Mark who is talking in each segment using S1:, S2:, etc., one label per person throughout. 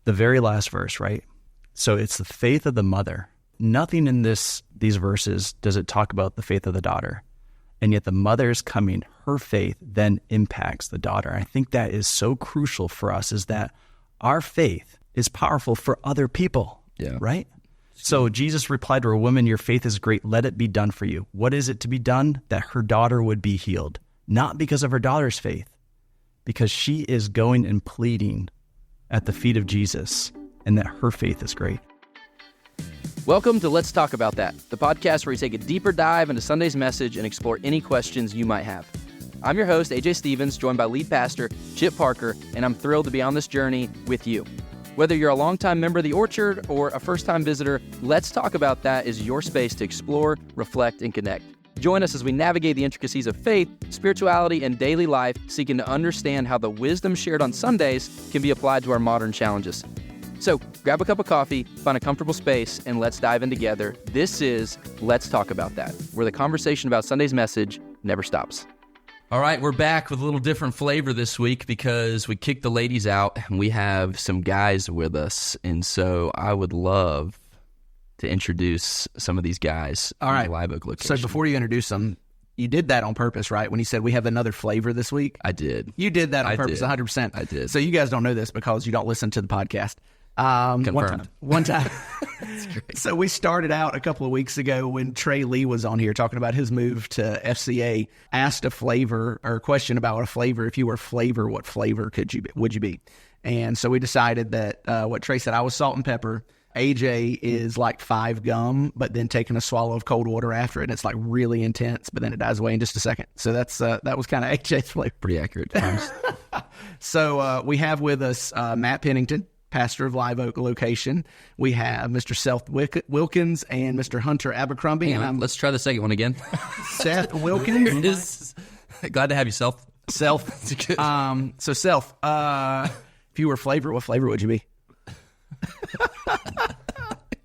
S1: the very last verse, right? So it's the faith of the mother. Nothing in these verses does it talk about the faith of the daughter. And yet the mother's coming, her faith then impacts the daughter. I think that is so crucial for us, is that our faith is powerful for other people, right? So Jesus replied to her, woman, your faith is great. Let it be done for you. What is it to be done? That her daughter would be healed. Not because of her daughter's faith, because she is going and pleading at the feet of Jesus, and that her faith is great.
S2: Welcome to Let's Talk About That, the podcast where we take a deeper dive into Sunday's message and explore any questions you might have. I'm your host, AJ Stevens, joined by lead pastor Chip Parker, and I'm thrilled to be on this journey with you. Whether you're a longtime member of the Orchard or a first-time visitor, Let's Talk About That is your space to explore, reflect, and connect. Join us as we navigate the intricacies of faith, spirituality, and daily life, seeking to understand how the wisdom shared on Sundays can be applied to our modern challenges. So grab a cup of coffee, find a comfortable space, and let's dive in together. This is Let's Talk About That, where the conversation about Sunday's message never stops. All right, we're back with a little different flavor this week because we kicked the ladies out and we have some guys with us. And so I would love to introduce some of these guys.
S3: All right.
S2: In the Live Oak location.
S3: So before you introduce them, you did that on purpose, right? When you said we have another flavor this week?
S2: I did.
S3: You did that on purpose, 100%.
S2: I did.
S3: So you guys don't know this because you don't listen to the podcast.
S2: Confirmed.
S3: One time. So we started out a couple of weeks ago when Trey Lee was on here talking about his move to FCA, asked a flavor or a question about a flavor. If you were a flavor, what flavor would you be? And so we decided that what Trey said, I was salt and pepper. AJ is like 5 gum, but then taking a swallow of cold water after it, and it's like really intense, but then it dies away in just a second. So that's that was kind of AJ's flavor.
S2: Pretty accurate.
S3: So we have with us Matt Pennington, pastor of Live Oak location. We have Mr. Seth Wilkins and Mr. Hunter Abercrombie.
S2: Let's try the second one again.
S3: Seth Wilkins.
S2: Glad to have you, Seth.
S3: So Seth, if you were flavor, what flavor would you be?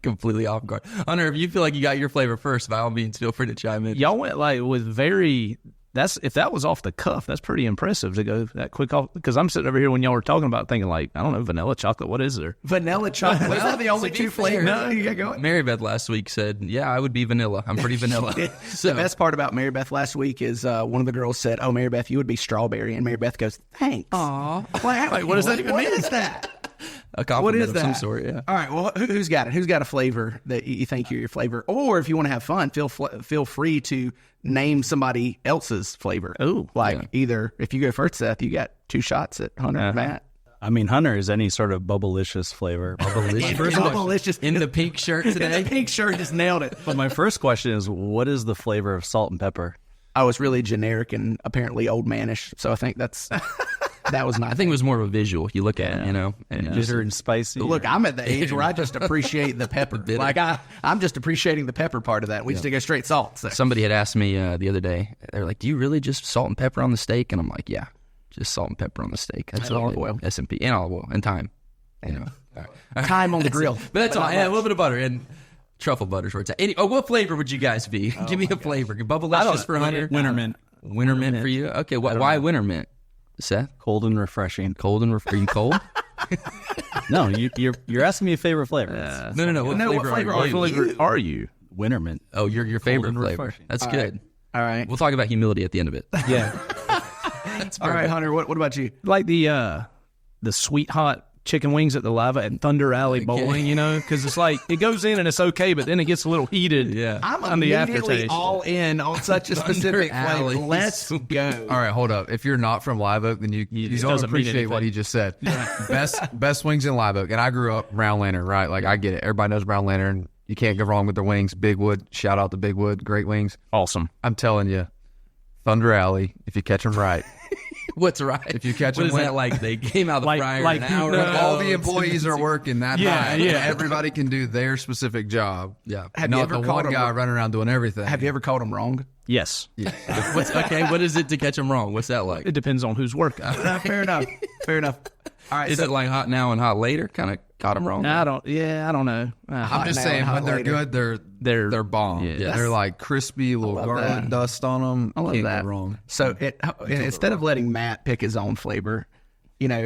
S2: Completely off guard. Hunter, if you feel like you got your flavor first, by all means, feel free to chime in.
S1: Y'all went like with if that was off the cuff, that's pretty impressive to go that quick off. Because I'm sitting over here when y'all were talking about thinking like, I don't know, vanilla chocolate. What is there?
S3: Vanilla chocolate. Was that the only two flavors? No, you got going.
S2: Mary Beth last week said, yeah, I would be vanilla. I'm pretty vanilla.
S3: So the best part about Mary Beth last week is one of the girls said, oh, Mary Beth, you would be strawberry. And Mary Beth goes, thanks.
S2: Aw.
S3: Like, what does that even mean? What is that?
S2: A compliment of some sort, yeah.
S3: All right, well, who's got it? Who's got a flavor that you think you're your flavor? Or if you want to have fun, feel free to name somebody else's flavor.
S1: Oh,
S3: either, if you go first, Seth, you got 2 shots at Hunter and Matt.
S1: I mean, Hunter is any sort of bubblicious flavor.
S3: Bubblicious.
S2: In the pink shirt today?
S3: The pink shirt just nailed it.
S1: But my first question is, what is the flavor of salt and pepper?
S3: I was really generic and apparently old manish, so I think that was my
S2: I think it was more of a visual. You look at it, you know. And
S1: bitter and spicy.
S3: Look, I'm at the age where I just appreciate the pepper. Like, I'm just appreciating the pepper part of that. We just go straight salt. So.
S2: Somebody had asked me the other day, they're like, do you really just salt and pepper on the steak? And I'm like, yeah, just salt and pepper on the steak. That's all.
S3: Olive oil.
S2: S&P and olive oil and thyme. You know. All right.
S3: Thyme on the grill.
S2: But that's all. Yeah, a little bit of butter and truffle butter's where it's at. What flavor would you guys be? Give me a flavor. Bubblicious for Hunter.
S1: Winter mint.
S2: Winter mint for you? Okay, why winter mint? Seth?
S1: Cold and refreshing.
S2: Are you cold?
S1: No, you're asking me a favorite flavor.
S2: No. What flavor
S1: are you? Winter mint.
S2: Oh, your favorite flavor.
S1: Refreshing.
S2: That's good.
S3: All right.
S2: We'll talk about humility at the end of it.
S1: Yeah.
S3: All right, Hunter, what about you?
S1: Like the sweet hot chicken wings at the Lava at Thunder Alley Bowling, you know, because it's like it goes in and it's okay, but then it gets a little heated.
S2: Yeah,
S3: I'm immediately all in on such a specific flavor. Let's go.
S4: All right, hold up. If you're not from Live Oak, then you don't appreciate what he just said. Best wings in Live Oak, and I grew up Brown Lantern, right? Like I get it. Everybody knows Brown Lantern. You can't go wrong with their wings. Big Wood, shout out to Big Wood, great wings.
S1: Awesome.
S4: I'm telling you, Thunder Alley. If you catch them right.
S2: What's right?
S4: If you catch
S2: what
S4: them,
S2: is that like? They came out of the fryer an hour ago.
S4: All the employees are working that night. Yeah. Everybody can do their specific job.
S2: Yeah.
S4: Not the one guy running around doing everything.
S3: Have you ever called them wrong?
S1: Yes.
S2: Yeah. What is it to catch them wrong? What's that like?
S1: It depends on who's working.
S3: Fair enough. All right.
S2: Is it like hot now and hot later? Kind of caught them wrong?
S1: I don't know.
S4: I'm just saying when they're good, they're bomb.
S1: Yeah.
S4: They're like crispy, little garlic dust on them.
S3: I love
S4: Can't
S3: that.
S4: go wrong.
S3: So instead of letting Matt pick his own flavor,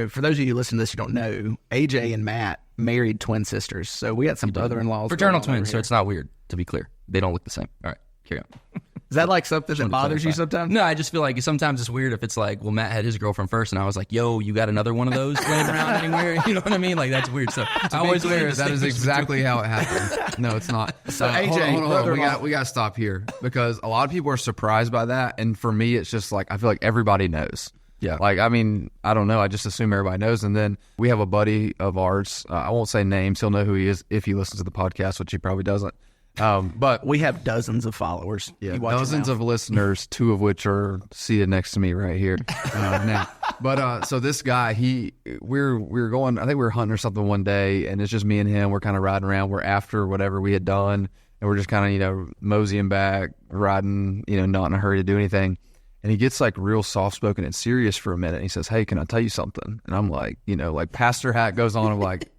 S3: for those of you who listen to this, you don't know, AJ and Matt married twin sisters. So we got some brother-in-laws.
S2: Fraternal twins, so it's not weird, to be clear. They don't look the same. All right, carry on.
S3: Is that like something that bothers you sometimes?
S2: No, I just feel like sometimes it's weird if it's like, well, Matt had his girlfriend first, and I was like, yo, you got another one of those laying around anywhere? You know what I mean? Like, that's weird. So I always
S4: clear, that is exactly how it happened. No, it's not.
S3: So AJ,
S4: hold on. We got to stop here because a lot of people are surprised by that, and for me, it's just like I feel like everybody knows.
S2: Yeah.
S4: Like, I mean, I don't know. I just assume everybody knows. And then we have a buddy of ours. I won't say names. He'll know who he is if he listens to the podcast, which he probably doesn't. But
S3: we have dozens of followers.
S4: Yeah, dozens of listeners, 2 of which are seated next to me right here now. But so this guy, we were going. I think we were hunting or something one day, and it's just me and him. We're kind of riding around. We're after whatever we had done, and we're just kind of moseying back, riding. Not in a hurry to do anything. And he gets like real soft spoken and serious for a minute. And he says, "Hey, can I tell you something?" And I'm like, like pastor hat goes on. I'm like,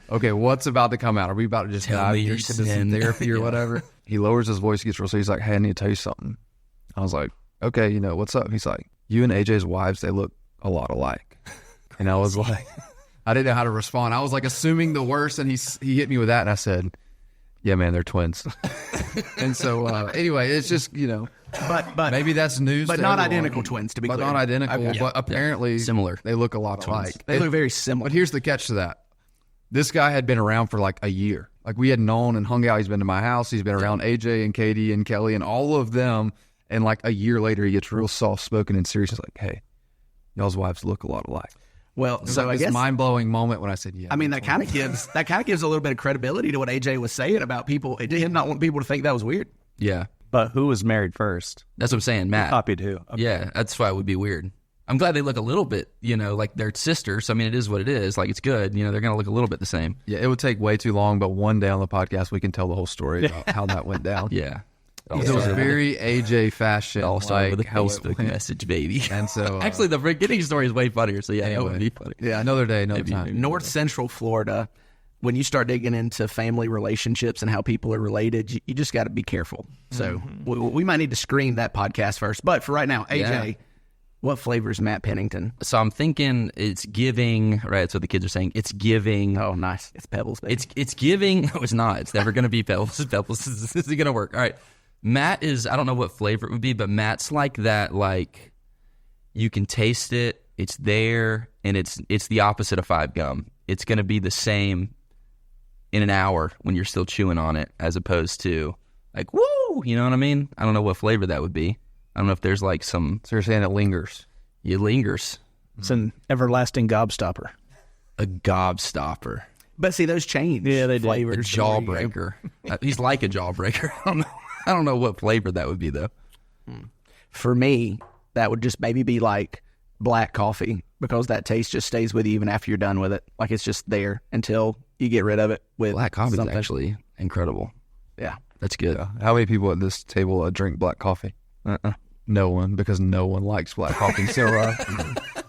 S4: okay, what's about to come out? Are we about to just dive into some therapy or whatever? He lowers his voice, he gets real serious. He's like, "Hey, I need to tell you something." I was like, "Okay, what's up?" He's like, "You and AJ's wives, they look a lot alike." And I was like, I didn't know how to respond. I was like assuming the worst, and he hit me with that, and I said, "Yeah, man, they're twins." And so anyway, it's just
S3: but
S4: maybe that's news,
S3: but
S4: to
S3: not
S4: everyone.
S3: identical twins, to be clear.
S4: But not identical, but apparently
S2: similar.
S4: They look a lot alike.
S3: They look very similar.
S4: But here's the catch to that: this guy had been around for like a year. Like we had known and hung out. He's been to my house. He's been around AJ and Katie and Kelly and all of them. And like a year later, he gets real soft spoken and serious. He's like, "Hey, y'all's wives look a lot alike."
S3: Well, so
S4: like
S3: I guess
S4: mind-blowing moment when I said, "Yeah."
S3: I mean, that kind of gives a little bit of credibility to what AJ was saying about people. It did him not want people to think that was weird.
S2: Yeah.
S1: But who was married first?
S2: That's what I'm saying, Matt.
S1: Copied who? Okay.
S2: Yeah, that's why it would be weird. I'm glad they look a little bit, like they're sisters. I mean, it is what it is. Like, it's good. They're going to look a little bit the same.
S4: Yeah, it would take way too long, but one day on the podcast, we can tell the whole story about how that went down.
S2: Yeah.
S4: It was very AJ fashion.
S2: All started with a
S4: how it
S2: Facebook
S4: went.
S2: message, baby.
S4: And so,
S2: actually, the beginning story is way funnier. So yeah,
S4: anyway.
S2: that would be funny.
S4: Yeah, another day, another time.
S3: North Central Florida, when you start digging into family relationships and how people are related, you just got to be careful. So we might need to screen that podcast first. But for right now, AJ, what flavor is Matt Pennington?
S2: So I'm thinking it's giving, right? That's what the kids are saying. It's giving.
S3: Oh, nice. It's Pebbles, baby.
S2: It's giving. No, it's not. It's never going to be Pebbles. Pebbles. This is going to work. All right. Matt is, I don't know what flavor it would be, but Matt's like that, like you can taste it, it's there, and it's the opposite of 5 gum. It's going to be the same in an hour when you're still chewing on it, as opposed to like, woo, you know what I mean? I don't know what flavor that would be. I don't know if there's like some...
S4: So you're saying it lingers?
S2: It lingers.
S1: It's an everlasting gobstopper.
S2: A gobstopper.
S3: But see, those change.
S1: Yeah, they do.
S3: Flavors.
S2: A jawbreaker. He's like a jawbreaker. I don't know what flavor that would be, though.
S3: For me, that would just maybe be like black coffee, because that taste just stays with you even after you're done with it. Like it's just there until you get rid of it with
S2: Black coffee is
S3: something.
S2: actually incredible.
S3: Yeah.
S2: That's good.
S4: How many people at this table drink black coffee? No one, because no one likes black coffee. So, all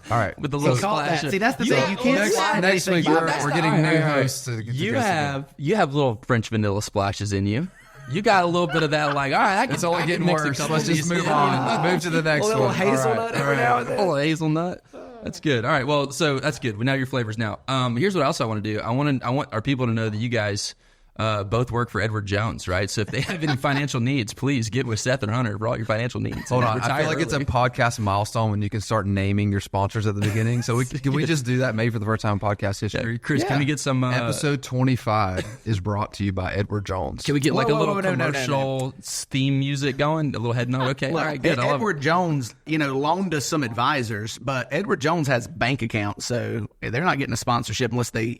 S4: right.
S2: With the little
S3: that.
S2: splash.
S3: See, that's the thing. You can't
S4: Next week, we're getting new hosts.
S2: You have little French vanilla splashes in you. You got a little bit of that, like, all right,
S4: it's only getting worse. Let's just move on. Move to the next one.
S3: A little hazelnut every now and then.
S2: A little hazelnut. That's good. All right, well, so that's good. We know your flavors now. Here's what else I want to do. I want our people to know that you guys both work for Edward Jones, right? So if they have any financial needs, please get with Seth and Hunter for all your financial needs.
S4: Hold on. I feel like it's a podcast milestone when you can start naming your sponsors at the beginning. So can we just do that maybe for the first time in podcast history?
S2: Chris, can we get some...
S4: Episode 25 is brought to you by Edward Jones.
S2: Can we get like a little commercial theme music going? A little head note? Okay,
S3: Look,
S2: all right, good.
S3: Edward Jones, loaned us some advisors, but Edward Jones has bank accounts, so they're not getting a sponsorship unless they,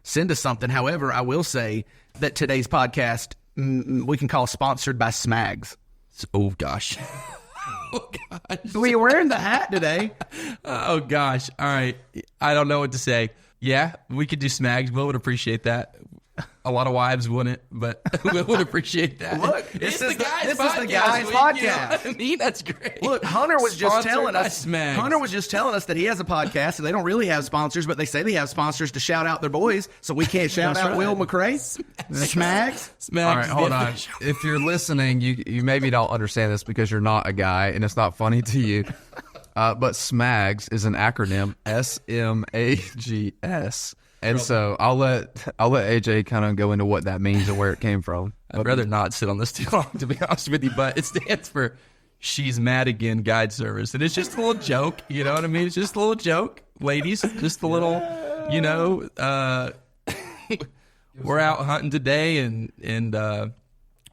S3: send us something. However, I will say that today's podcast we can call sponsored by Smags.
S2: Oh gosh. Oh gosh.
S3: Were you wearing the hat today?
S2: Oh gosh. All right. I don't know what to say. Yeah, we could do Smags. Will would appreciate that. A lot of wives wouldn't, but we would appreciate that.
S3: Look,
S2: this is the guy's
S3: podcast.
S2: You know what I mean? That's great.
S3: Look, Hunter was just telling us.
S2: Smags.
S3: Hunter was just telling us that he has a podcast, and they don't really have sponsors, but they say they have sponsors to shout out their boys, so we can't shout out Will McRae. Smags.
S2: Smags.
S4: All right, hold on. If you're listening, you maybe don't understand this because you're not a guy, and it's not funny to you. But SMAGS is an acronym, SMAGS. And so I'll let AJ kind of go into what that means and where it came from.
S2: I'd rather not sit on this too long, to be honest with you, but it stands for She's Mad Again Guide Service. And it's just a little joke, you know what I mean? It's just a little joke, ladies. Just a little, we're out hunting today and all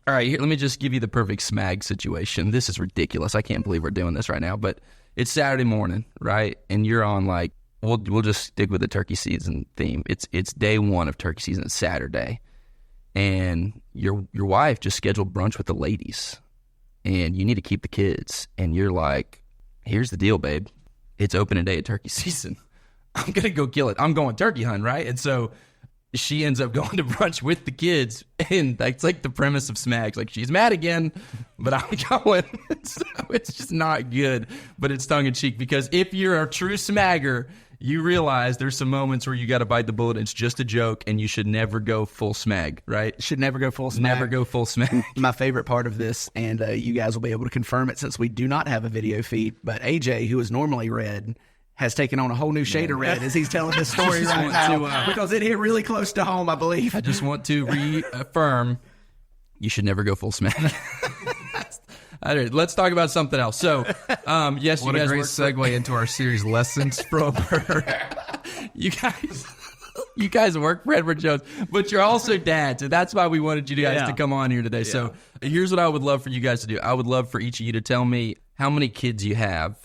S2: right, here, let me just give you the perfect smag situation. This is ridiculous. I can't believe we're doing this right now, but it's Saturday morning, right? And you're on like, we'll just stick with the turkey season theme. It's day one of turkey season. It's Saturday, and your wife just scheduled brunch with the ladies, and you need to keep the kids. And you're like, here's the deal, babe. It's opening day of turkey season. I'm gonna go kill it. I'm going turkey hunting, right? And so she ends up going to brunch with the kids, and that's like the premise of Smags. Like, she's mad again, but I'm going. So it's just not good, but it's tongue in cheek, because if you're a true smagger, you realize there's some moments where you got to bite the bullet. It's just a joke, and you should never go full smag, right?
S3: Should never go full smag.
S2: Never go full smag.
S3: My favorite part of this, and you guys will be able to confirm it since we do not have a video feed, but AJ, who is normally red, has taken on a whole new shade of red as he's telling this story right now, because it hit really close to home, I believe.
S2: I just want to reaffirm, you should never go full smag. All right, let's talk about something else. So, yes,
S4: what
S2: you guys
S4: a great segue into our series, Lessons from Her.
S2: You guys work for Edward Jones, but you're also dads, and that's why we wanted you guys to come on here today. Yeah. So here's what I would love for you guys to do. I would love for each of you to tell me how many kids you have,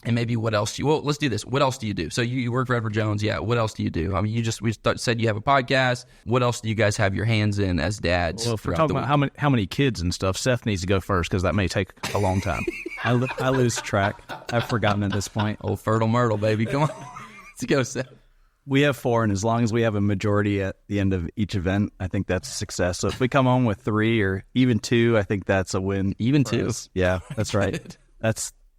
S2: and maybe what else well, let's do this. What else do you do? So you work for Edward Jones. Yeah. What else do you do? I mean, we said you have a podcast. What else do you guys have your hands in as dads?
S5: Well, if we're talking about how many kids and stuff, Seth needs to go first, because that may take a long time.
S1: I lose track. I've forgotten at this point.
S2: Old fertile myrtle, baby. Come on. Let's go, Seth.
S1: We have 4, and as long as we have a majority at the end of each event, I think that's a success. So if we come home with 3 or even 2, I think that's a win.
S2: Even 2?
S1: Yeah, that's right.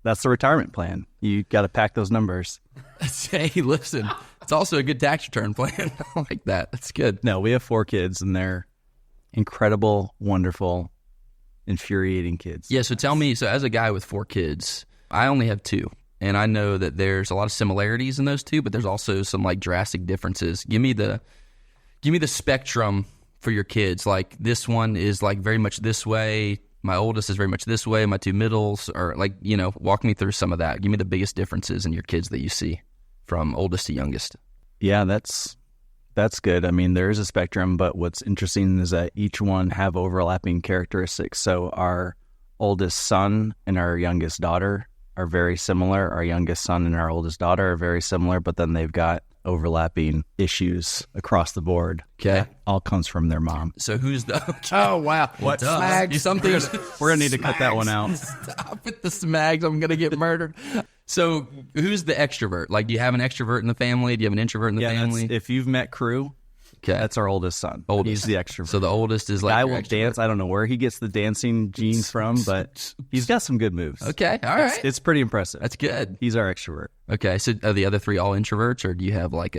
S1: That's the retirement plan. You got to pack those numbers.
S2: Hey, listen, it's also a good tax return plan. I like that. That's good.
S1: No, we have 4 kids, and they're incredible, wonderful, infuriating kids.
S2: Yeah, so tell me, so as a guy with 4 kids, I only have 2. And I know that there's a lot of similarities in those 2, but there's also some like drastic differences. Give me the spectrum for your kids. Like, this one is like very much this way. My oldest is very much this way. My 2 middles are like, walk me through some of that. Give me the biggest differences in your kids that you see from oldest to youngest.
S1: Yeah, that's good. I mean, there is a spectrum, but what's interesting is that each one have overlapping characteristics. So our oldest son and our youngest daughter are very similar. Our youngest son and our oldest daughter are very similar, but then they've got overlapping issues across the board.
S2: Okay.
S1: That all comes from their mom.
S2: So who's the...
S3: Oh, wow.
S2: What?
S3: Smags.
S1: We're going to need to cut that one out.
S2: Stop with the smags. I'm going to get murdered. So who's the extrovert? Like, do you have an extrovert in the family? Do you have an introvert in the family?
S1: If you've met Crew, that's our oldest son. He's the extrovert.
S2: So the oldest is like
S1: guy will dance. I don't know where he gets the dancing genes from, but he's got some good moves.
S2: Okay, all right.
S1: It's pretty impressive.
S2: That's good.
S1: He's our extrovert.
S2: Okay, so are the other 3 all introverts, or do you have like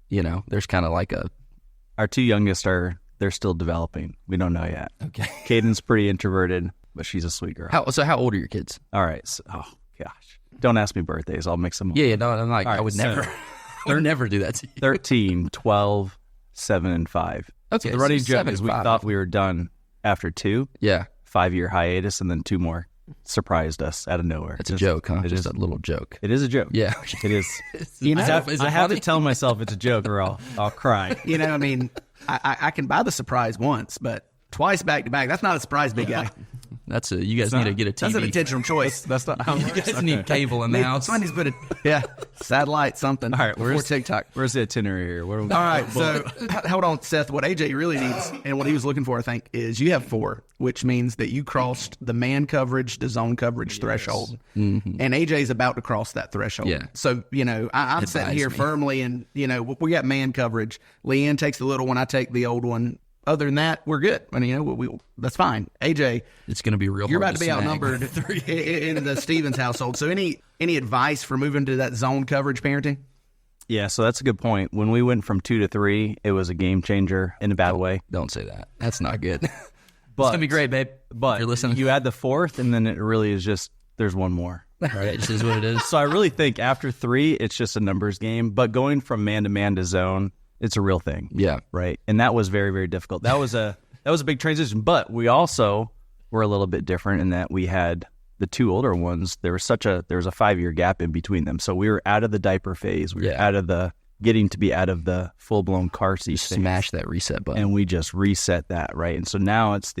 S2: there's kind of like a...
S1: Our 2 youngest they're still developing. We don't know yet.
S2: Okay.
S1: Caden's pretty introverted, but she's a sweet girl.
S2: How old are your kids?
S1: All right. So, oh, gosh. Don't ask me birthdays. I'll mix them up.
S2: Yeah, no, I'm like,
S1: right,
S2: I would never do that to you.
S1: 13, 12, 7, and 5.
S2: Okay,
S1: so the running joke is we
S2: 5.
S1: thought we were done after 2.
S2: Yeah.
S1: 5-year hiatus, and then 2 more surprised us out of nowhere.
S2: It's a joke, huh? Just a little joke.
S1: It is a joke.
S2: Yeah.
S1: It is. I have to tell myself it's a joke, or I'll cry.
S3: I mean, I can buy the surprise once, but twice back to back, that's not a surprise, big guy.
S2: You guys need to get a TV.
S3: That's an intentional choice.
S1: That's not how
S2: you guys need cable in the house.
S3: Somebody's put satellite something.
S1: All right,
S3: where's TikTok?
S1: Where's the itinerary here?
S3: All right, so hold on, Seth. What AJ really needs, and what he was looking for, I think, is you have 4, which means that you crossed the man coverage to zone coverage threshold, and AJ's about to cross that threshold.
S2: Yeah.
S3: So I'm sitting here firmly, and we got man coverage. Leanne takes the little one, I take the old one. Other than that, we're good. I mean, that's fine. AJ,
S2: it's going to be real.
S3: You're about to be outnumbered in the Stevens household. So, any advice for moving to that zone coverage parenting?
S1: Yeah, so that's a good point. When we went from 2 to 3, it was a game changer in a bad way.
S2: Don't say that. That's not good.
S1: But,
S2: it's going to be great, babe.
S1: But
S2: you're listening.
S1: You add the 4th, and then it really is just there's one more.
S2: Right, it just is what it is.
S1: So I really think after 3, it's just a numbers game. But going from man-to-man to zone, it's a real thing.
S2: Yeah.
S1: Right? And that was very, very difficult. That was a big transition. But we also were a little bit different in that we had the 2 older ones. There was a 5-year gap in between them. So we were out of the diaper phase. We were out of the getting to be out of the full-blown car seat phase.
S2: Smash that reset button.
S1: And we just reset that, right? And so now it's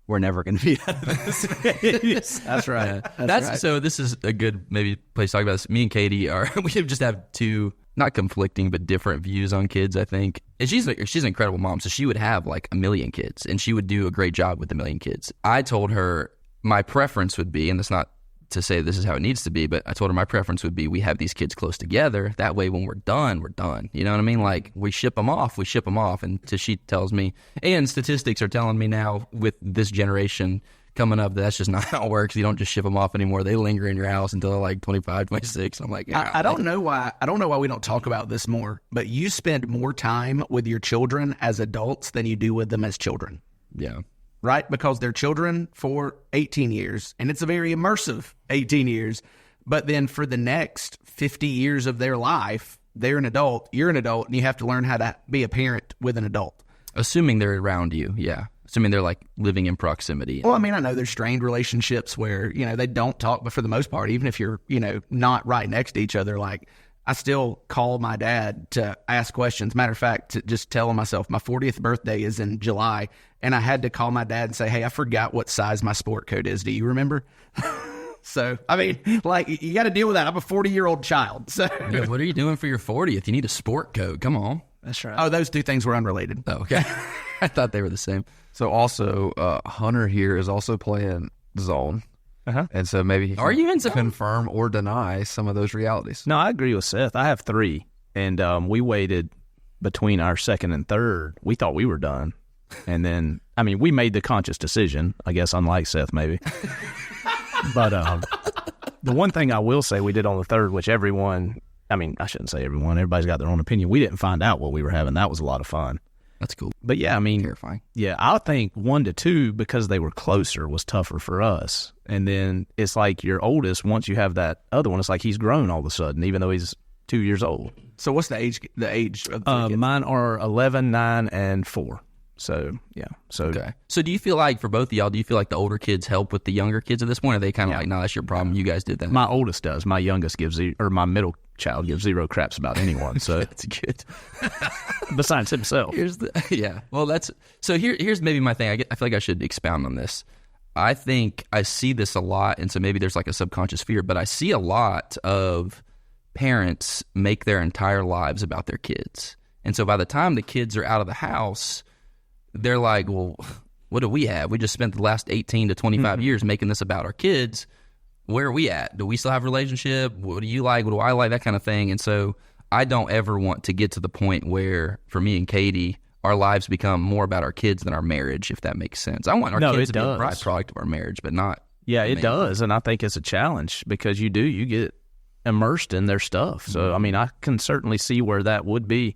S1: we're never going to be out of this phase.
S3: That's right.
S2: Yeah.
S3: That's right.
S2: So this is a good maybe place to talk about this. Me and Katie we just have 2, not conflicting, but different views on kids, I think. And she's an incredible mom, so she would have like 1 million kids, and she would do a great job with 1 million kids. I told her my preference would be, and that's not to say this is how it needs to be, but I told her my preference would be we have these kids close together. That way when we're done, we're done. You know what I mean? Like we ship them off. And she tells me, and statistics are telling me now with this generation coming up, that's just not how it works. You don't just ship them off anymore. They linger in your house until they're like 25, 26. I'm like,
S3: I don't know why we don't talk about this more, but you spend more time with your children as adults than you do with them as children.
S2: Yeah.
S3: Right? Because they're children for 18 years, and it's a very immersive 18 years. But then for the next 50 years of their life, they're an adult, you're an adult, and you have to learn how to be a parent with an adult.
S2: Assuming they're around you, yeah. Assuming they're like living in proximity.
S3: Well, I mean, I know there's strained relationships where, they don't talk, but for the most part, even if you're, not right next to each other, like I still call my dad to ask questions. Matter of fact, to just telling myself my 40th birthday is in July, and I had to call my dad and say, hey, I forgot what size my sport coat is. Do you remember? So, I mean, like, you got to deal with that. I'm a 40-year-old child. So,
S2: yeah, what are you doing for your 40th? You need a sport coat. Come on.
S1: That's right.
S3: Oh, those 2 things were unrelated.
S2: Oh, okay. I thought they were the same.
S4: So also, Hunter here is also playing zone.
S1: Uh-huh.
S4: And so maybe he
S2: Are you in zone?
S4: confirm or deny some of those realities.
S5: No, I agree with Seth. I have 3, and we waited between our second and third. We thought we were done, and then we made the conscious decision. I guess unlike Seth, maybe. But the one thing I will say we did on the third, which everyone, I shouldn't say everyone. Everybody's got their own opinion. We didn't find out what we were having. That was a lot of fun.
S2: That's cool.
S5: But yeah,
S2: terrifying.
S5: Yeah, I think 1 to 2, because they were closer, was tougher for us. And then it's like your oldest, once you have that other one, it's like he's grown all of a sudden, even though he's 2 years old.
S3: So what's the age of the 3 kids?
S5: Mine are 11, 9, and 4. So, yeah.
S2: Okay. So do you feel like, for both of y'all, do you feel like the older kids help with the younger kids at this point? Or are they kind of like, no, that's your problem. You guys did that.
S5: My oldest does. My youngest my middle child gives 0 craps about anyone. So
S2: that's good.
S5: Besides himself.
S2: Well, here's maybe my thing. I feel like I should expound on this. I think I see this a lot, and so maybe there's like a subconscious fear, but I see a lot of parents make their entire lives about their kids. And so by the time the kids are out of the house, they're like, well, what do we have? We just spent the last 18 to 25 years making this about our kids. Where are we at? Do we still have a relationship? What do you like? What do I like? That kind of thing. And so I don't ever want to get to the point where, for me and Katie, our lives become more about our kids than our marriage, if that makes sense. I want our kids to be a byproduct of our marriage, but not.
S5: Yeah, it does. And I think it's a challenge because you get immersed in their stuff. So, I can certainly see where that would be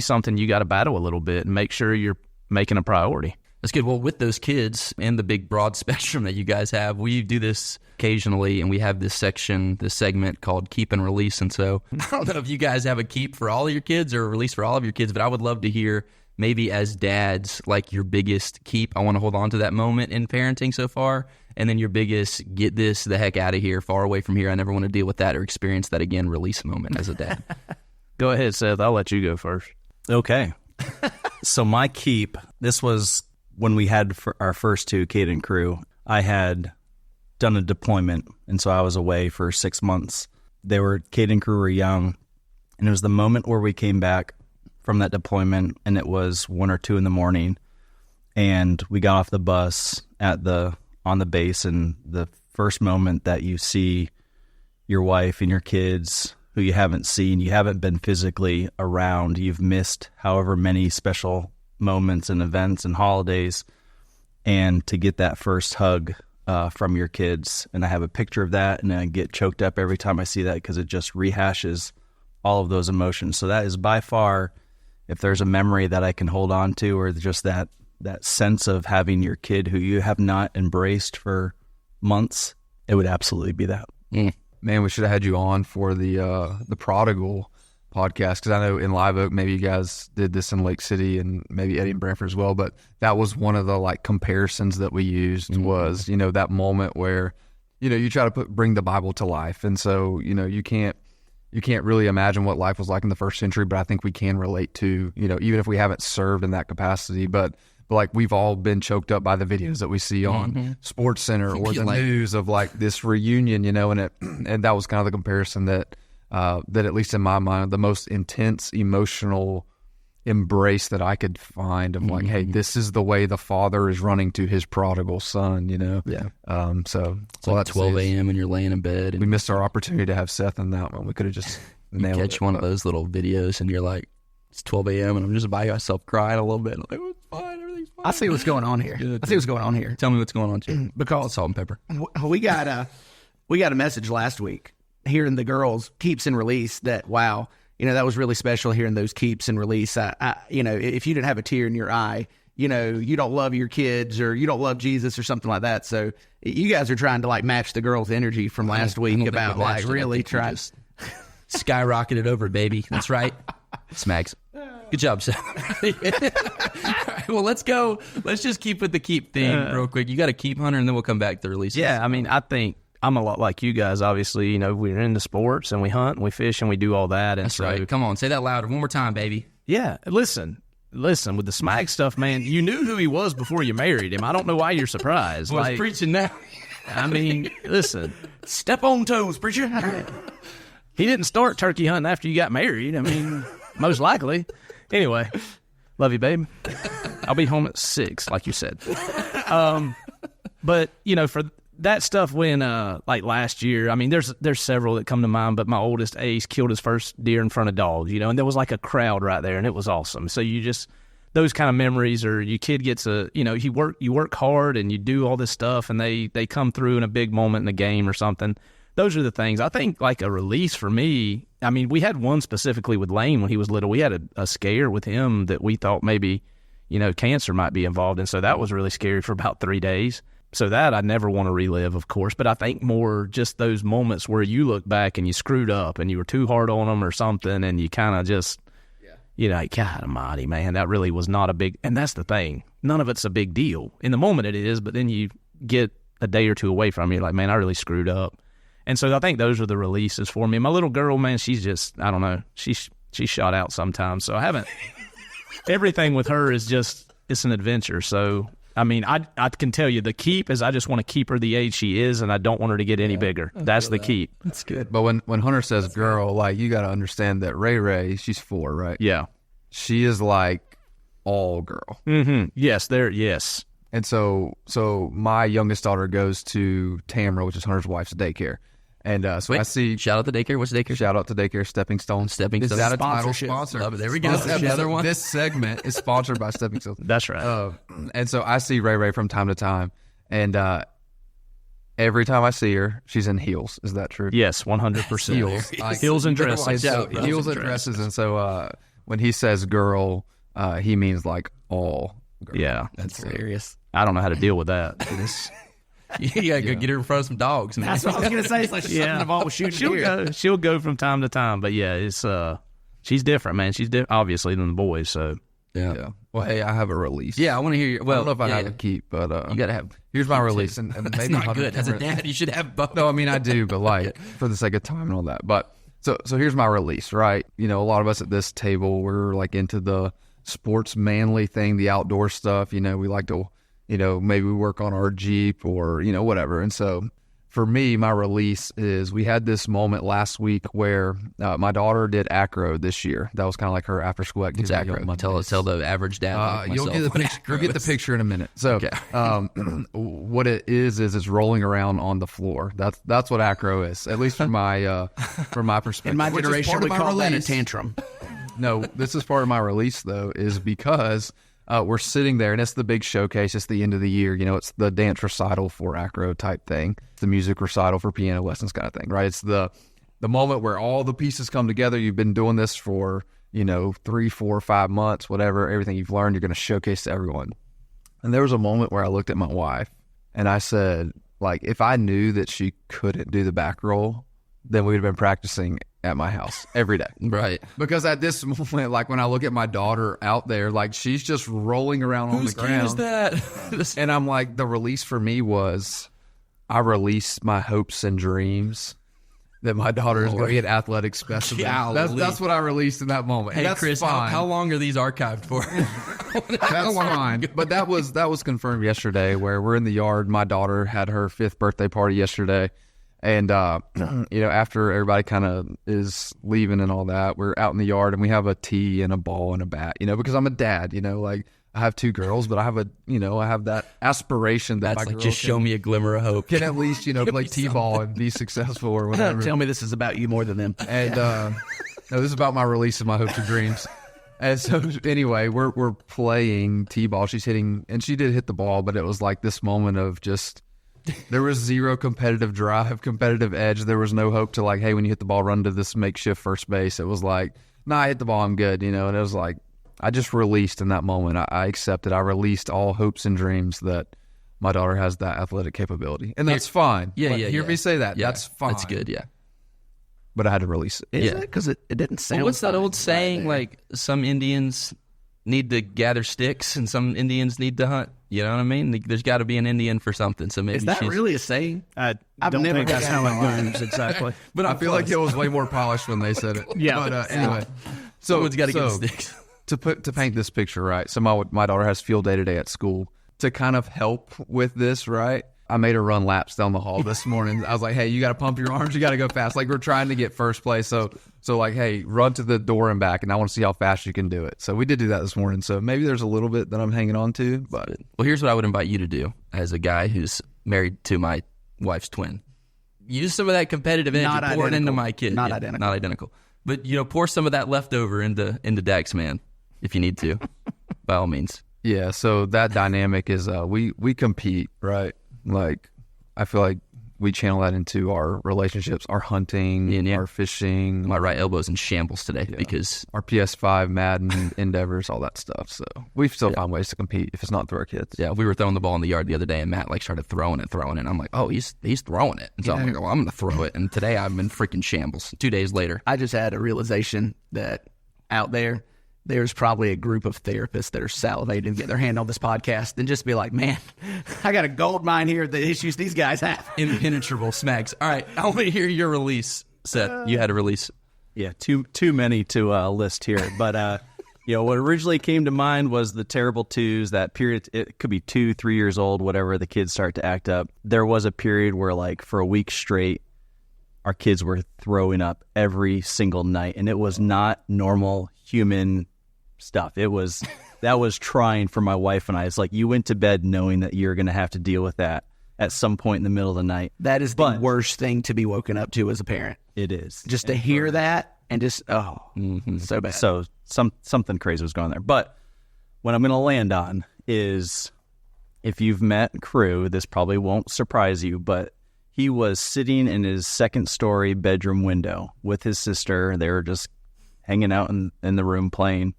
S5: something you got to battle a little bit and make sure you're making a priority.
S2: That's good. Well, with those kids and the big broad spectrum that you guys have, we do this occasionally, and we have this segment called Keep and Release. And so I don't know if you guys have a keep for all of your kids or a release for all of your kids, but I would love to hear, maybe as dads, like your biggest keep. I want to hold on to that moment in parenting so far. And then your biggest, get this the heck out of here, far away from here. I never want to deal with that or experience that again, release moment as a dad.
S5: Go ahead, Seth. I'll let you go first.
S1: Okay. So my keep, this was when we had our first 2, Kate and Crew. I had done a deployment, and so I was away for 6 months. Kate and Crew were young, and it was the moment where we came back from that deployment, and it was 1 or 2 in the morning, and we got off the bus on the base, and the first moment that you see your wife and your kids who you haven't seen, you haven't been physically around, you've missed however many special moments and events and holidays, and to get that first hug from your kids. And I have a picture of that, and I get choked up every time I see that because it just rehashes all of those emotions. So that is by far, if there's a memory that I can hold on to, or just that sense of having your kid who you have not embraced for months, it would absolutely be that.
S4: Man, we should have had you on for the prodigal podcast, because I know in Live Oak, maybe you guys did this in Lake City and maybe Eddie and Brantford as well, but that was one of the like comparisons that we used was, that moment where, you try to bring the Bible to life. And so, you can't really imagine what life was like in the first century, but I think we can relate to, even if we haven't served in that capacity, but like we've all been choked up by the videos that we see on Sports Center or the news of like this reunion, and that was kind of the comparison that at least in my mind, the most intense emotional embrace that I could find of like, hey, this is the way the father is running to his prodigal son,
S2: Yeah.
S4: So
S2: It's like 12 a.m. and you're laying in bed. And
S4: we missed our opportunity to have Seth in that one. We could have just nailed
S2: catch
S4: it.
S2: one of those little videos and you're like, it's 12 a.m. and I'm just by myself crying a little bit. I'm like, oh, it's fine, everything's fine.
S3: I see what's going on here.
S2: Good.
S3: I see what's going on here.
S2: Tell me what's going on, too.
S3: Because
S2: Salt and pepper.
S3: we got a message last week hearing the girls keeps and release that, wow, that was really special hearing those keeps and release. If you didn't have a tear in your eye, you don't love your kids or you don't love Jesus or something like that. So you guys are trying to like match the girls' energy from last week about like really trying.
S2: Skyrocketed over, baby. That's right. Smags. Good job, Seth. All right, well, let's go. Let's just keep with the keep theme real quick. You got a keep, Hunter, and then we'll come back to release.
S5: Yeah, I mean, I think I'm a lot like you guys. Obviously, we're into sports and we hunt and we fish and we do all that. And
S2: That's right. Come on, say that louder. One more time, baby.
S5: Yeah, listen, with the Smag stuff, man, you knew who he was before you married him. I don't know why you're surprised.
S2: Well, he's preaching now.
S5: I mean, listen,
S3: Step on toes, preacher.
S5: he didn't start turkey hunting after you got married. I mean, most likely. Anyway, love you, babe. I'll be home at 6, like you said. But for that stuff when like last year, I mean, there's several that come to mind, but my oldest Ace killed his first deer in front of dogs, and there was like a crowd right there, and it was awesome. So you just those kind of memories, or your kid gets you work hard and you do all this stuff, and they come through in a big moment in a game or something. Those are the things. I think like a release for me, I mean, we had one specifically with Lane when he was little. We had a scare with him that we thought maybe, cancer might be involved in. So that was really scary for about 3 days. So that I never want to relive, of course. But I think more just those moments where you look back and you screwed up and you were too hard on them or something, and you kind of just, like, God almighty, man, that really was not a big, and that's the thing. None of it's a big deal. In the moment it is, but then you get a day or two away from you, like, man, I really screwed up. And so I think those are the releases for me. My little girl, man, she's just, I don't know, she's shot out sometimes. So I haven't, everything with her is just, it's an adventure. So, I mean, I can tell you the keep is I just want to keep her the age she is, and I don't want her to get any bigger. That's the keep.
S2: That's good.
S4: But when Hunter says girl, like, you got to understand that Ray, she's 4, right?
S5: Yeah.
S4: She is like all girl.
S5: Mm-hmm. Yes, yes.
S4: And so my youngest daughter goes to Tamra, which is Hunter's wife's daycare. And so
S2: Wait,
S4: I see.
S2: Shout out to daycare. What's daycare?
S4: Shout out to daycare, Stepping Stone.
S2: Is that
S4: a title
S3: Sponsorship.
S4: sponsor?
S2: Love it. There we go. Another one.
S4: This segment is sponsored by Stepping Stone.
S5: That's right.
S4: And so I see Ray from time to time, and every time I see her, she's in heels. Is that true?
S5: Yes, 100%.
S4: Heels.
S5: Heels and dresses.
S4: Heels and dresses. And so when he says girl, he means like all girl.
S5: Yeah.
S2: That's serious.
S5: I don't know how to deal with that.
S2: You gotta go get her in front of some dogs, man.
S3: That's what I was going to say. It's like something involved with shooting deer.
S5: She'll go from time to time, but yeah, it's she's different, man. She's obviously than the boys. So
S4: yeah. Well, hey, I have a release.
S2: Yeah, I want to hear your. Well,
S4: I don't know if I have a keep, but
S2: you gotta have.
S4: Here's my release, and
S2: That's
S4: maybe
S2: not good. As a dad, you should have both.
S4: No, I mean I do, but like for the sake of time and all that. But so here's my release, right? A lot of us at this table, we're like into the sports manly thing, the outdoor stuff. We like to. Maybe we work on our Jeep or, whatever. And so for me, my release is we had this moment last week where my daughter did acro this year. That was kind of like her after school activity.
S2: It's acro. Tell the average dad.
S4: You'll get the picture in a minute. So
S2: okay.
S4: what it is it's rolling around on the floor. That's what acro is, at least from my perspective.
S3: In my generation, we call that a tantrum.
S4: No, this is part of my release, though, is because we're sitting there, and it's the big showcase. It's the end of the year. It's the dance recital for acro type thing. It's the music recital for piano lessons kind of thing, right? It's the moment where all the pieces come together. You've been doing this for, 3, 4, 5 months, whatever. Everything you've learned, you're going to showcase to everyone. And there was a moment where I looked at my wife, and I said, like if I knew that she couldn't do the back roll, then we would have been practicing at my house every day.
S2: Right.
S4: Because at this moment, like when I look at my daughter out there, like she's just rolling around on the ground.
S2: Whose kid is that?
S4: And I'm like, the release for me was I released my hopes and dreams that my daughter is going to be an athletic specimen. That's what I released in that moment.
S2: Hey,
S4: that's
S2: Chris,
S4: fine.
S2: how long are these archived for?
S4: That's fine. But that was confirmed yesterday where we're in the yard. My daughter had her 5th birthday party yesterday. And, after everybody kind of is leaving and all that, we're out in the yard and we have a tee and a ball and a bat, because I'm a dad, like I have 2 girls, but I have I have that aspiration that
S2: That's
S4: my
S2: like,
S4: girl
S2: just show me a glimmer of hope.
S4: can at least, play t-ball and be successful or whatever.
S3: Tell me this is about you more than them.
S4: And no, this is about my release of my hopes and dreams. And so anyway, we're playing t-ball. She's hitting, and she did hit the ball, but it was like this moment of just, there was zero competitive drive, competitive edge. There was no hope to like, hey, when you hit the ball, run to this makeshift first base. It was like, nah, I hit the ball, I'm good, and it was like, I just released in that moment. I accepted. I released all hopes and dreams that my daughter has that athletic capability, and that's fine. Hear me say that.
S2: Yeah,
S4: that's fine.
S2: That's good. Yeah.
S4: But I had to release it.
S3: Is it? Because it didn't sound.
S2: Well, what's that
S3: fine
S2: old saying?
S3: there.
S2: Like some Indians need to gather sticks, and some Indians need to hunt. You know what I mean? There's got to be an Indian for something. So maybe
S3: Is that
S2: she's
S3: really a saying?
S1: I
S3: I've
S1: don't
S3: never
S1: think that's
S3: heard
S1: how
S3: that.
S1: it goes exactly.
S4: But I feel like it was way more polished when they said it.
S1: Yeah.
S4: But anyway, so
S2: someone's got to get the sticks.
S4: to paint this picture, right? So my daughter has field day today at school. To kind of help with this, right? I made her run laps down the hall this morning. I was like, hey, you got to pump your arms. You got to go fast. Like we're trying to get first place. So like, hey, run to the door and back, and I want to see how fast you can do it. So we did do that this morning. So maybe there's a little bit that I'm hanging on to, but
S2: Well, here's what I would invite you to do as a guy who's married to my wife's twin. Use some of that competitive energy,
S3: Not
S2: pour it into
S3: identical.
S2: my kid.
S3: Not
S2: Yeah,
S3: identical.
S2: Not identical. But, pour some of that leftover into Dax, man, if you need to, by all means.
S4: yeah. So that dynamic is we compete, right? Like I feel like we channel that into our relationships, our hunting,
S2: Yeah.
S4: our fishing,
S2: My right elbow's in shambles today because
S4: our PS5, Madden endeavors, all that stuff. So we still find ways to compete if it's not through our kids.
S2: we were throwing the ball in the yard the other day, and Matt started throwing it. And I'm like, oh, he's throwing it. And so I'm like, well, I'm going to throw it. And today I'm in freaking shambles. 2 days later.
S3: I just had a realization that out there's probably a group of therapists that are salivating to get their hand on this podcast and just be like, man, I got a gold mine here, the issues these guys have.
S2: Impenetrable smacks. All right, I want to hear your release, Seth. You had a release.
S1: Yeah, too many to list here. But what originally came to mind was the terrible twos. That period, it could be 2-3 years old, whatever. The kids start to act up. There was a period where, like, for a week straight, our kids were throwing up every single night, and it was not normal human stuff. That was trying for my wife and I. It's like you went to bed knowing that you're going to have to deal with that at some point in the middle of the night.
S3: That is the worst thing to be woken up to as a parent.
S1: It is.
S3: Just to hear that and just, so bad.
S1: So something crazy was going there. But what I'm going to land on is, if you've met Crew, this probably won't surprise you, but he was sitting in his second-story bedroom window with his sister. They were just hanging out in the room playing,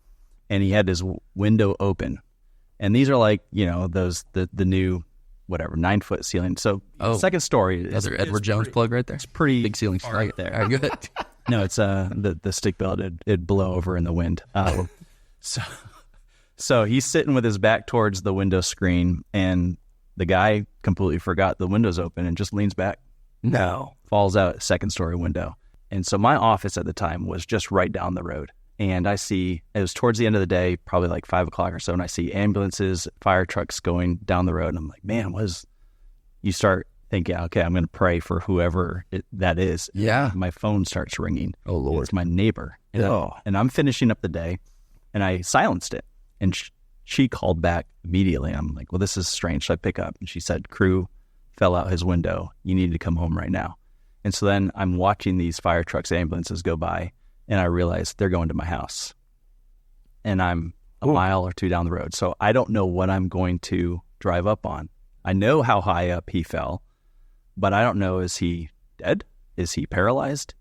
S1: and he had his window open. And these are like, those the new, whatever, 9-foot ceiling. So second story.
S2: Another Edward Jones plug right there.
S1: It's pretty
S2: Big ceilings right there. All right, good.
S1: No, it's the stick belt. It'd blow over in the wind. So he's sitting with his back towards the window screen, and the guy completely forgot the window's open and just leans back.
S2: No.
S1: Falls out second story window. And so my office at the time was just right down the road. And I see, it was towards the end of the day, probably like 5 o'clock or so, and I see ambulances, fire trucks going down the road. And I'm like, man, you start thinking, okay, I'm going to pray for whoever that is.
S2: Yeah.
S1: My phone starts ringing.
S2: Oh, Lord.
S1: It's my neighbor. And I'm finishing up the day, and I silenced it. And she called back immediately. I'm like, well, this is strange. So I pick up, and she said, Crew fell out his window. You need to come home right now. And so then I'm watching these fire trucks, ambulances go by, and I realize they're going to my house. And I'm a mile or 2 down the road. So I don't know what I'm going to drive up on. I know how high up he fell, but I don't know, is he dead? Is he paralyzed?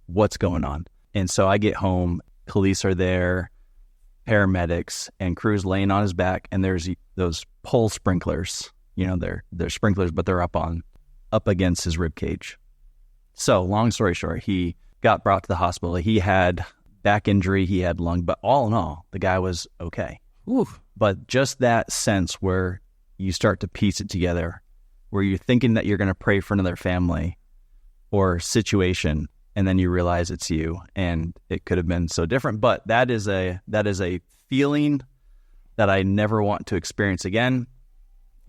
S1: What's going on? And so I get home, police are there, paramedics, and Crew's laying on his back, and there's those pole sprinklers, they're sprinklers, but they're up against his rib cage. So long story short, he got brought to the hospital. He had back injury, he had lung, but all in all, the guy was okay.
S2: Oof.
S1: But just that sense where you start to piece it together, where you're thinking that you're going to pray for another family or situation, and then you realize it's you, and it could have been so different. But that is a feeling that I never want to experience again.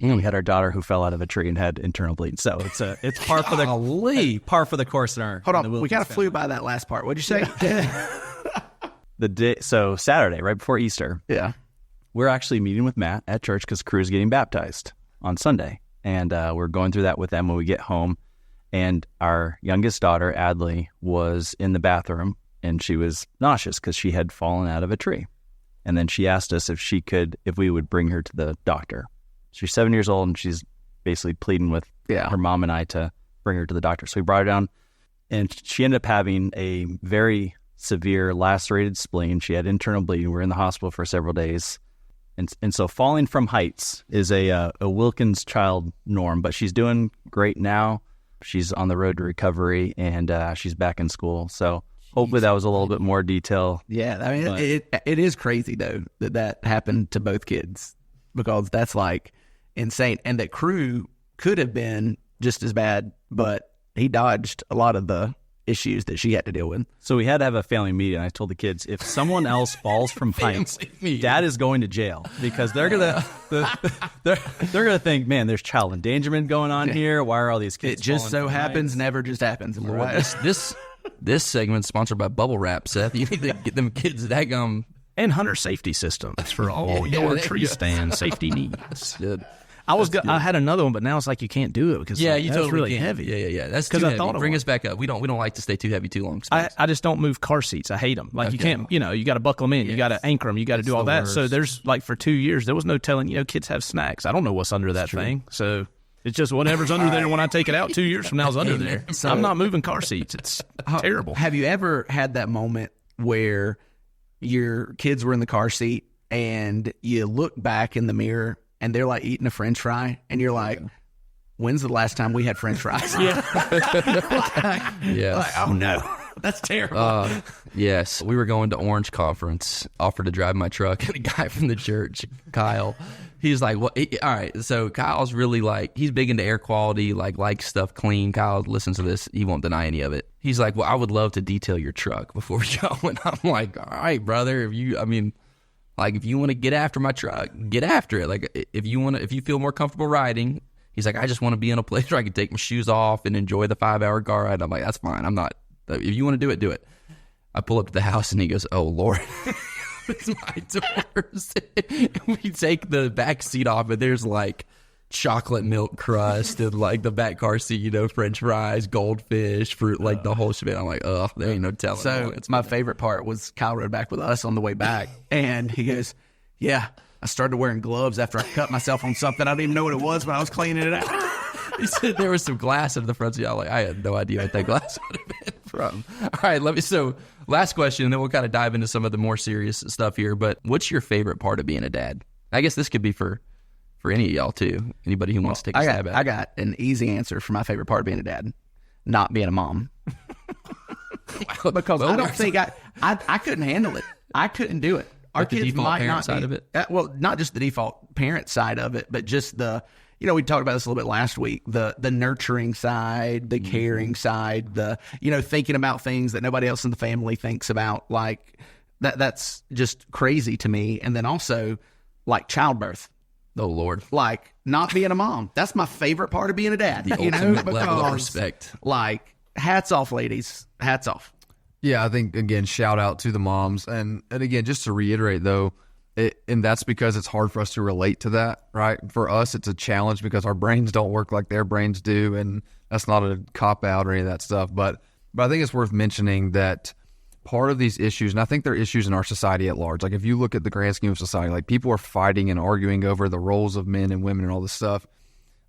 S1: We had our daughter who fell out of a tree and had internal bleeding. So it's par for the course in our.
S3: Hold on, we kind of flew by that last part. What'd you say?
S1: So Saturday, right before Easter,
S3: Yeah.
S1: we're actually meeting with Matt at church because Crew's getting baptized on Sunday, and we're going through that with them when we get home. And our youngest daughter, Adley, was in the bathroom, and she was nauseous because she had fallen out of a tree. And then she asked us if we would bring her to the doctor. She's 7 years old, and she's basically pleading with her mom and I to bring her to the doctor. So we brought her down, and she ended up having a very severe lacerated spleen. She had internal bleeding. We were in the hospital for several days. And so falling from heights is a Wilkins child norm, but she's doing great now. She's on the road to recovery, and she's back in school. So hopefully that was a little bit more detail.
S3: Yeah, I mean, it is crazy, though, that happened to both kids, because that's like insane. And that Crew could have been just as bad, but he dodged a lot of the issues that she had to deal with.
S1: So we had to have a family meeting. I told the kids, if someone else falls from heights, Dad is going to jail, because they're gonna think, man, there's child endangerment going on here. Why are all these kids?
S3: It just so happens,
S1: heights?
S3: never just happens. And we're right.
S2: This segment's sponsored by Bubble Wrap, Seth. You need to get them kids that gum.
S5: And Hunter safety systems for all your tree stand safety needs.
S2: Good.
S5: I had another one, but now it's like you can't do it because
S2: you
S5: that's
S2: totally
S5: really
S2: can't.
S5: heavy.
S2: Yeah. That's
S5: because
S2: too
S5: I
S2: heavy.
S5: thought
S2: Bring us back up. We don't like to stay too heavy too long.
S5: I just don't move car seats. I hate them. Like you can't. You got to buckle them in. You got to anchor them. You got to do all that.
S2: worst.
S5: So there's like for 2 years there was no telling. Kids have snacks. I don't know what's under that thing. So it's just whatever's under there when I take it out 2 years from now is under there. So I'm not moving car seats. It's terrible.
S3: Have you ever had that moment where your kids were in the car seat and you look back in the mirror and they're like eating a French fry and you're like, when's the last time we had French fries?
S2: Yes.
S3: Oh no, that's terrible.
S2: Yes. We were going to Orange Conference, offered to drive my truck, and a guy from the church, Kyle, he's like, well, all right. So Kyle's really he's big into air quality, likes stuff clean. Kyle listens to this. He won't deny any of it. He's like, well, I would love to detail your truck before we go. And I'm like, all right, brother, if you want to get after my truck, get after it. Like if you feel more comfortable riding. He's like, I just want to be in a place where I can take my shoes off and enjoy the 5-hour car ride. I'm like, that's fine. I'm not. If you want to do it, do it. I pull up to the house and he goes, oh, Lord, it's my doors. We take the back seat off and there's chocolate milk crust and the back car seat, French fries, goldfish, fruit, the whole shit. I'm like, oh, there ain't no telling.
S3: So my favorite part was Kyle rode back with us on the way back and he goes, yeah, I started wearing gloves after I cut myself on something. I didn't even know what it was when I was cleaning it out.
S2: He said there was some glass in the front seat. I had no idea what that glass would have been from. All right, so last question, and then we'll kind of dive into some of the more serious stuff here. But what's your favorite part of being a dad? I guess this could be for any of y'all too. Anybody who wants to take a stab at it.
S3: I got an easy answer for my favorite part of being a dad. Not being a mom. Because I don't think I couldn't handle it. I couldn't do it. Our
S2: the
S3: kids
S2: default
S3: might
S2: parent
S3: not
S2: side of it?
S3: Well, not just the default parent side of it, but just the, we talked about this a little bit last week, the nurturing side, the caring side, the, thinking about things that nobody else in the family thinks about. That's just crazy to me. And then also childbirth.
S2: Oh, Lord.
S3: Not being a mom. That's my favorite part of being a dad.
S2: The ultimate level of respect.
S3: Hats off, ladies. Hats off.
S4: Yeah, I think, again, shout out to the moms. And again, just to reiterate, though, and that's because it's hard for us to relate to that, right? For us, it's a challenge because our brains don't work like their brains do, and that's not a cop-out or any of that stuff. But I think it's worth mentioning that part of these issues, and I think they're issues in our society at large. If you look at the grand scheme of society, people are fighting and arguing over the roles of men and women and all this stuff.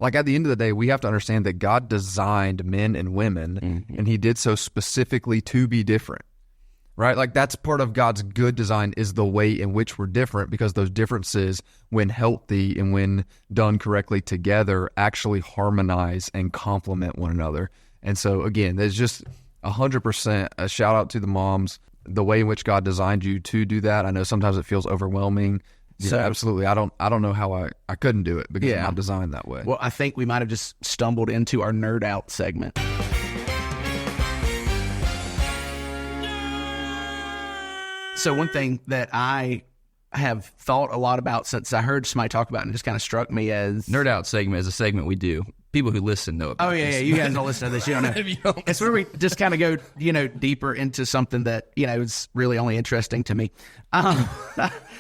S4: At the end of the day, we have to understand that God designed men and women, and he did so specifically to be different, right? Like that's part of God's good design, is the way in which we're different, because those differences, when healthy and when done correctly together, actually harmonize and complement one another. And so again, there's just 100% a shout out to the moms, the way in which God designed you to do that. I know sometimes it feels overwhelming. So, absolutely. I don't know how I couldn't do it because I'm not designed that way.
S3: Well, I think we might have just stumbled into our nerd out segment. So one thing that I have thought a lot about since I heard somebody talk about it, and it just kind of struck me as...
S2: Nerd Out segment is a segment we do. People who listen know about
S3: this. You guys don't listen to this. You don't know. It's where we just kind of go, deeper into something that, is really only interesting to me.
S1: I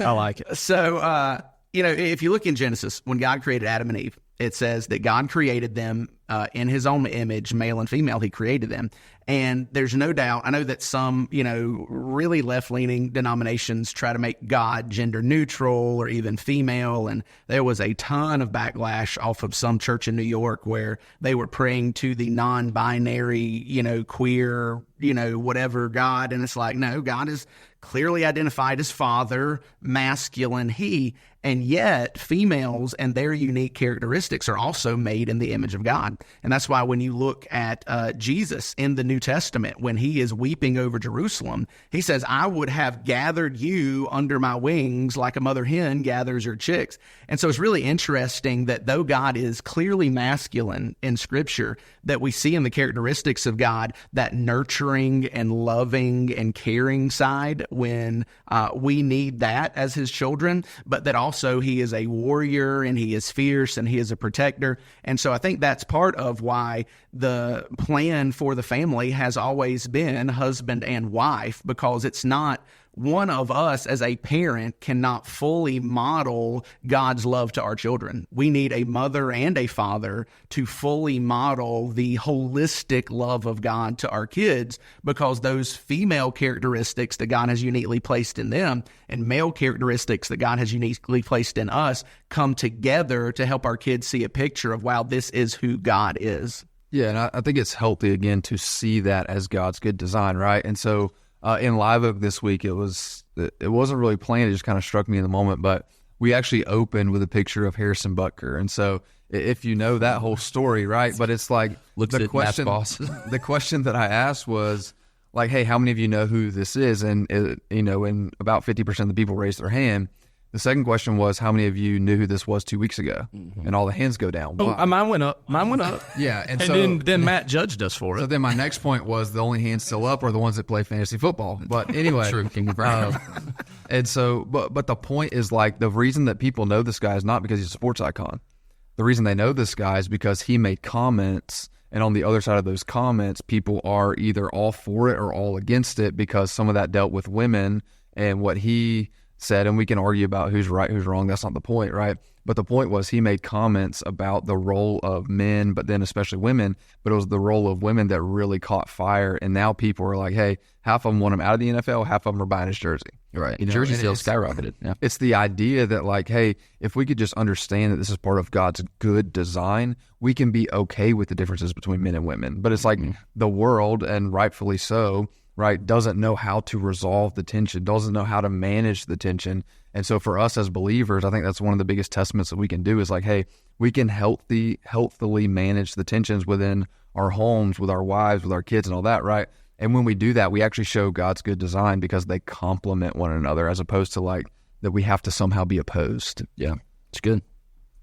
S1: like it.
S3: So, if you look in Genesis, when God created Adam and Eve, it says that God created them in his own image, male and female, he created them. And there's no doubt, I know that some, really left-leaning denominations try to make God gender neutral or even female. And there was a ton of backlash off of some church in New York where they were praying to the non-binary, queer, whatever God. And it's like, no, God is clearly identified as father, masculine, he. And yet females and their unique characteristics are also made in the image of God. And that's why when you look at Jesus in the New Testament, when he is weeping over Jerusalem, he says, I would have gathered you under my wings like a mother hen gathers her chicks. And so it's really interesting that though God is clearly masculine in Scripture, that we see in the characteristics of God that nurturing and loving and caring side when we need that as his children, but that also he is a warrior and he is fierce and he is a protector. And so I think that's part of why the plan for the family has always been husband and wife, because it's not one of us as a parent cannot fully model God's love to our children. We need a mother and a father to fully model the holistic love of God to our kids, because those female characteristics that God has uniquely placed in them and male characteristics that God has uniquely placed in us come together to help our kids see a picture of, wow, this is who God is.
S4: Yeah, and I think it's healthy, again, to see that as God's good design, right? And so in Live Oak this week, it wasn't really planned. It just kind of struck me in the moment, but we actually opened with a picture of Harrison Butker. And so if you know that whole story, right? But it's like the question that I asked was like, hey, how many of you know who this is? And, and about 50% of the people raised their hand. The second question was, how many of you knew who this was 2 weeks ago? Mm-hmm. And all the hands go down.
S1: Oh, mine went up.
S4: Yeah. And
S1: so, then Matt judged us for it.
S4: So then my next point was the only hands still up are the ones that play fantasy football. But anyway.
S2: True.
S4: And so, but the point is, like, the reason that people know this guy is not because he's a sports icon. The reason they know this guy is because he made comments, and on the other side of those comments, people are either all for it or all against it, because some of that dealt with women and what he said, and we can argue about who's right, who's wrong. That's not the point, right? But the point was he made comments about the role of men, but then especially women, but it was the role of women that really caught fire. And now people are like, hey, half of them want him out of the NFL, half of them are buying his jersey.
S2: Right. Jersey sales skyrocketed. Yeah.
S4: It's the idea that, like, hey, if we could just understand that this is part of God's good design, we can be okay with the differences between men and women. But it's like the world, and rightfully so, right, doesn't know how to resolve the tension, doesn't know how to manage the tension. And so for us as believers, I think that's one of the biggest testaments that we can do is like, hey, we can healthily manage the tensions within our homes, with our wives, with our kids and all that, right? And when we do that, we actually show God's good design because they complement one another, as opposed to like that we have to somehow be opposed.
S2: Yeah, it's good.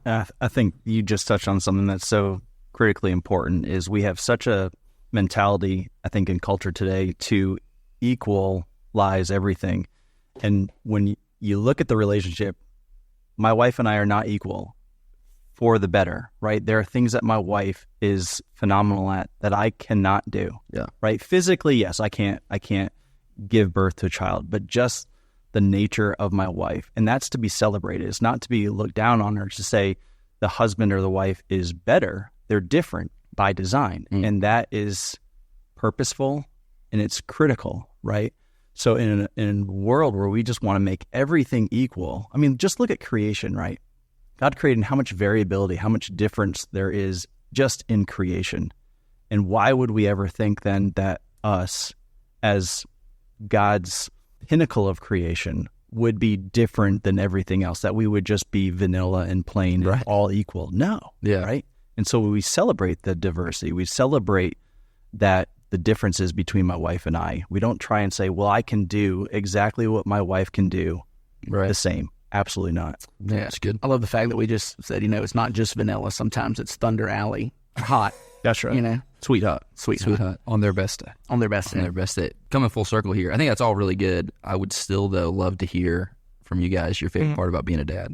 S1: I think you just touched on something that's so critically important is we have such a mentality, I think, in culture today to equalize everything. And when you look at the relationship, my wife and I are not equal for the better, right? There are things that my wife is phenomenal at that I cannot do.
S2: Yeah.
S1: Right? Physically, yes, I can't give birth to a child, but just the nature of my wife. And that's to be celebrated. It's not to be looked down on or to say the husband or the wife is better. They're different by design. And that is purposeful and it's critical, right? So in a world where we just want to make everything equal, I mean, just look at creation, right? God created how much variability, how much difference there is just in creation. And why would we ever think then that us as God's pinnacle of creation would be different than everything else, that we would just be vanilla and plain and all equal. No.
S2: Yeah.
S1: Right? And so we celebrate the diversity. We celebrate that the differences between my wife and I. We don't try and say, well, I can do exactly what my wife can do the same. Absolutely not.
S2: Yeah, it's good.
S3: I love the fact that we just said, it's not just vanilla. Sometimes it's Thunder Alley hot.
S1: That's right.
S2: Sweet hot. Sweet hot.
S4: On their best day.
S3: On their best day.
S2: On their best day. Coming full circle here. I think that's all really good. I would still, though, love to hear from you guys your favorite part about being a dad.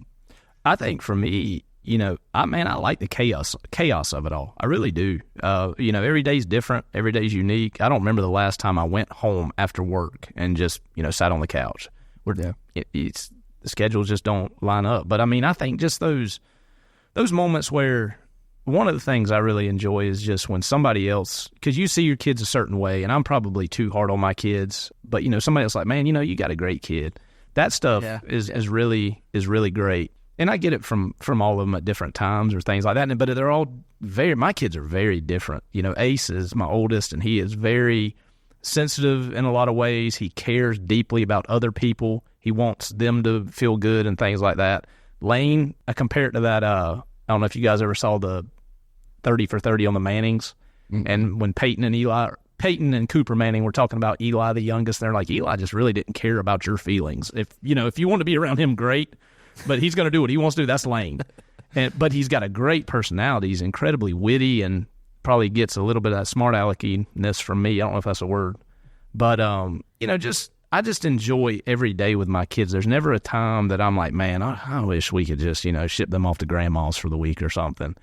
S5: I think for me, I like the chaos of it all. I really do. Every day's different. Every day's unique. I don't remember the last time I went home after work and just, sat on the couch. The schedules just don't line up. But I think just those moments where one of the things I really enjoy is just when somebody else, because you see your kids a certain way, and I'm probably too hard on my kids, but somebody else like, man, you got a great kid. That stuff is really great. And I get it from all of them at different times or things like that. But they're all my kids are very different. Ace is my oldest, and he is very sensitive in a lot of ways. He cares deeply about other people. He wants them to feel good and things like that. Lane, I compare it to that, I don't know if you guys ever saw the 30 for 30 on the Mannings. Mm-hmm. And when Peyton and Cooper Manning were talking about Eli, the youngest, they're like, Eli just really didn't care about your feelings. If you want to be around him, great. But he's going to do what he wants to do. That's Lane. But he's got a great personality. He's incredibly witty and probably gets a little bit of that smart aleckiness from me. I don't know if that's a word. But, I just enjoy every day with my kids. There's never a time that I'm like, man, I wish we could just, ship them off to grandma's for the week or something.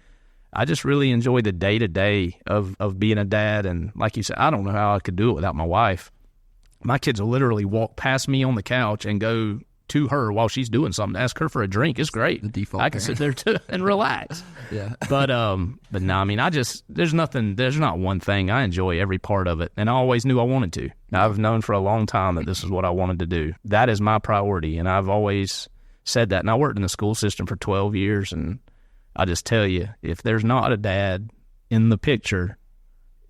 S5: I just really enjoy the day-to-day of being a dad. And like you said, I don't know how I could do it without my wife. My kids will literally walk past me on the couch and go to her while she's doing something, ask her for a drink. It's great.
S2: The default
S5: I can sit there too and relax.
S2: Yeah.
S5: But no, there's not one thing. I enjoy every part of it. And I always knew I wanted to. I've known for a long time that this is what I wanted to do. That is my priority. And I've always said that. And I worked in the school system for 12 years. And I just tell you, if there's not a dad in the picture,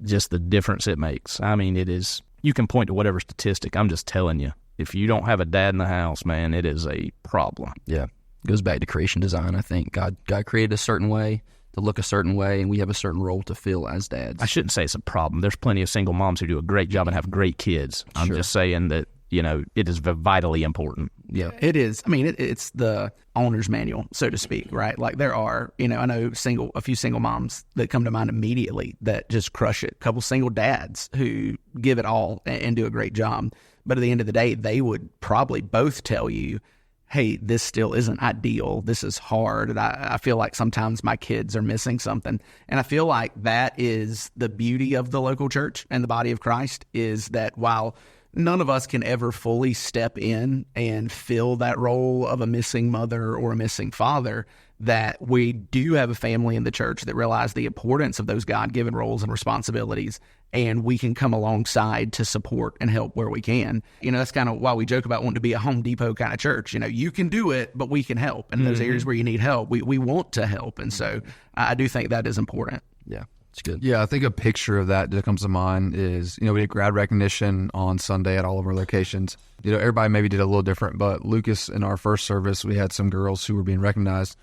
S5: just the difference it makes. It is, you can point to whatever statistic. I'm just telling you. If you don't have a dad in the house, man, it is a problem.
S2: Yeah. It goes back to creation design, I think. God created a certain way to look a certain way, and we have a certain role to fill as dads.
S5: I shouldn't say it's a problem. There's plenty of single moms who do a great job and have great kids. I'm just saying that, it is vitally important.
S3: Yeah, it is. It's the owner's manual, so to speak, right? Like there are, I know a few single moms that come to mind immediately that just crush it. A couple single dads who give it all and do a great job. But at the end of the day, they would probably both tell you, hey, this still isn't ideal. This is hard. And I feel like sometimes my kids are missing something. And I feel like that is the beauty of the local church and the body of Christ, is that while none of us can ever fully step in and fill that role of a missing mother or a missing father, that we do have a family in the church that realize the importance of those God-given roles and responsibilities, and we can come alongside to support and help where we can. That's kind of why we joke about wanting to be a Home Depot kind of church. You can do it, but we can help. And in those areas where you need help, we want to help. And so I do think that is important.
S2: Yeah. It's good.
S4: Yeah, I think a picture of that comes to mind is, we did grad recognition on Sunday at all of our locations. Everybody maybe did a little different, but Lucas, in our first service, we had some girls who were being recognized,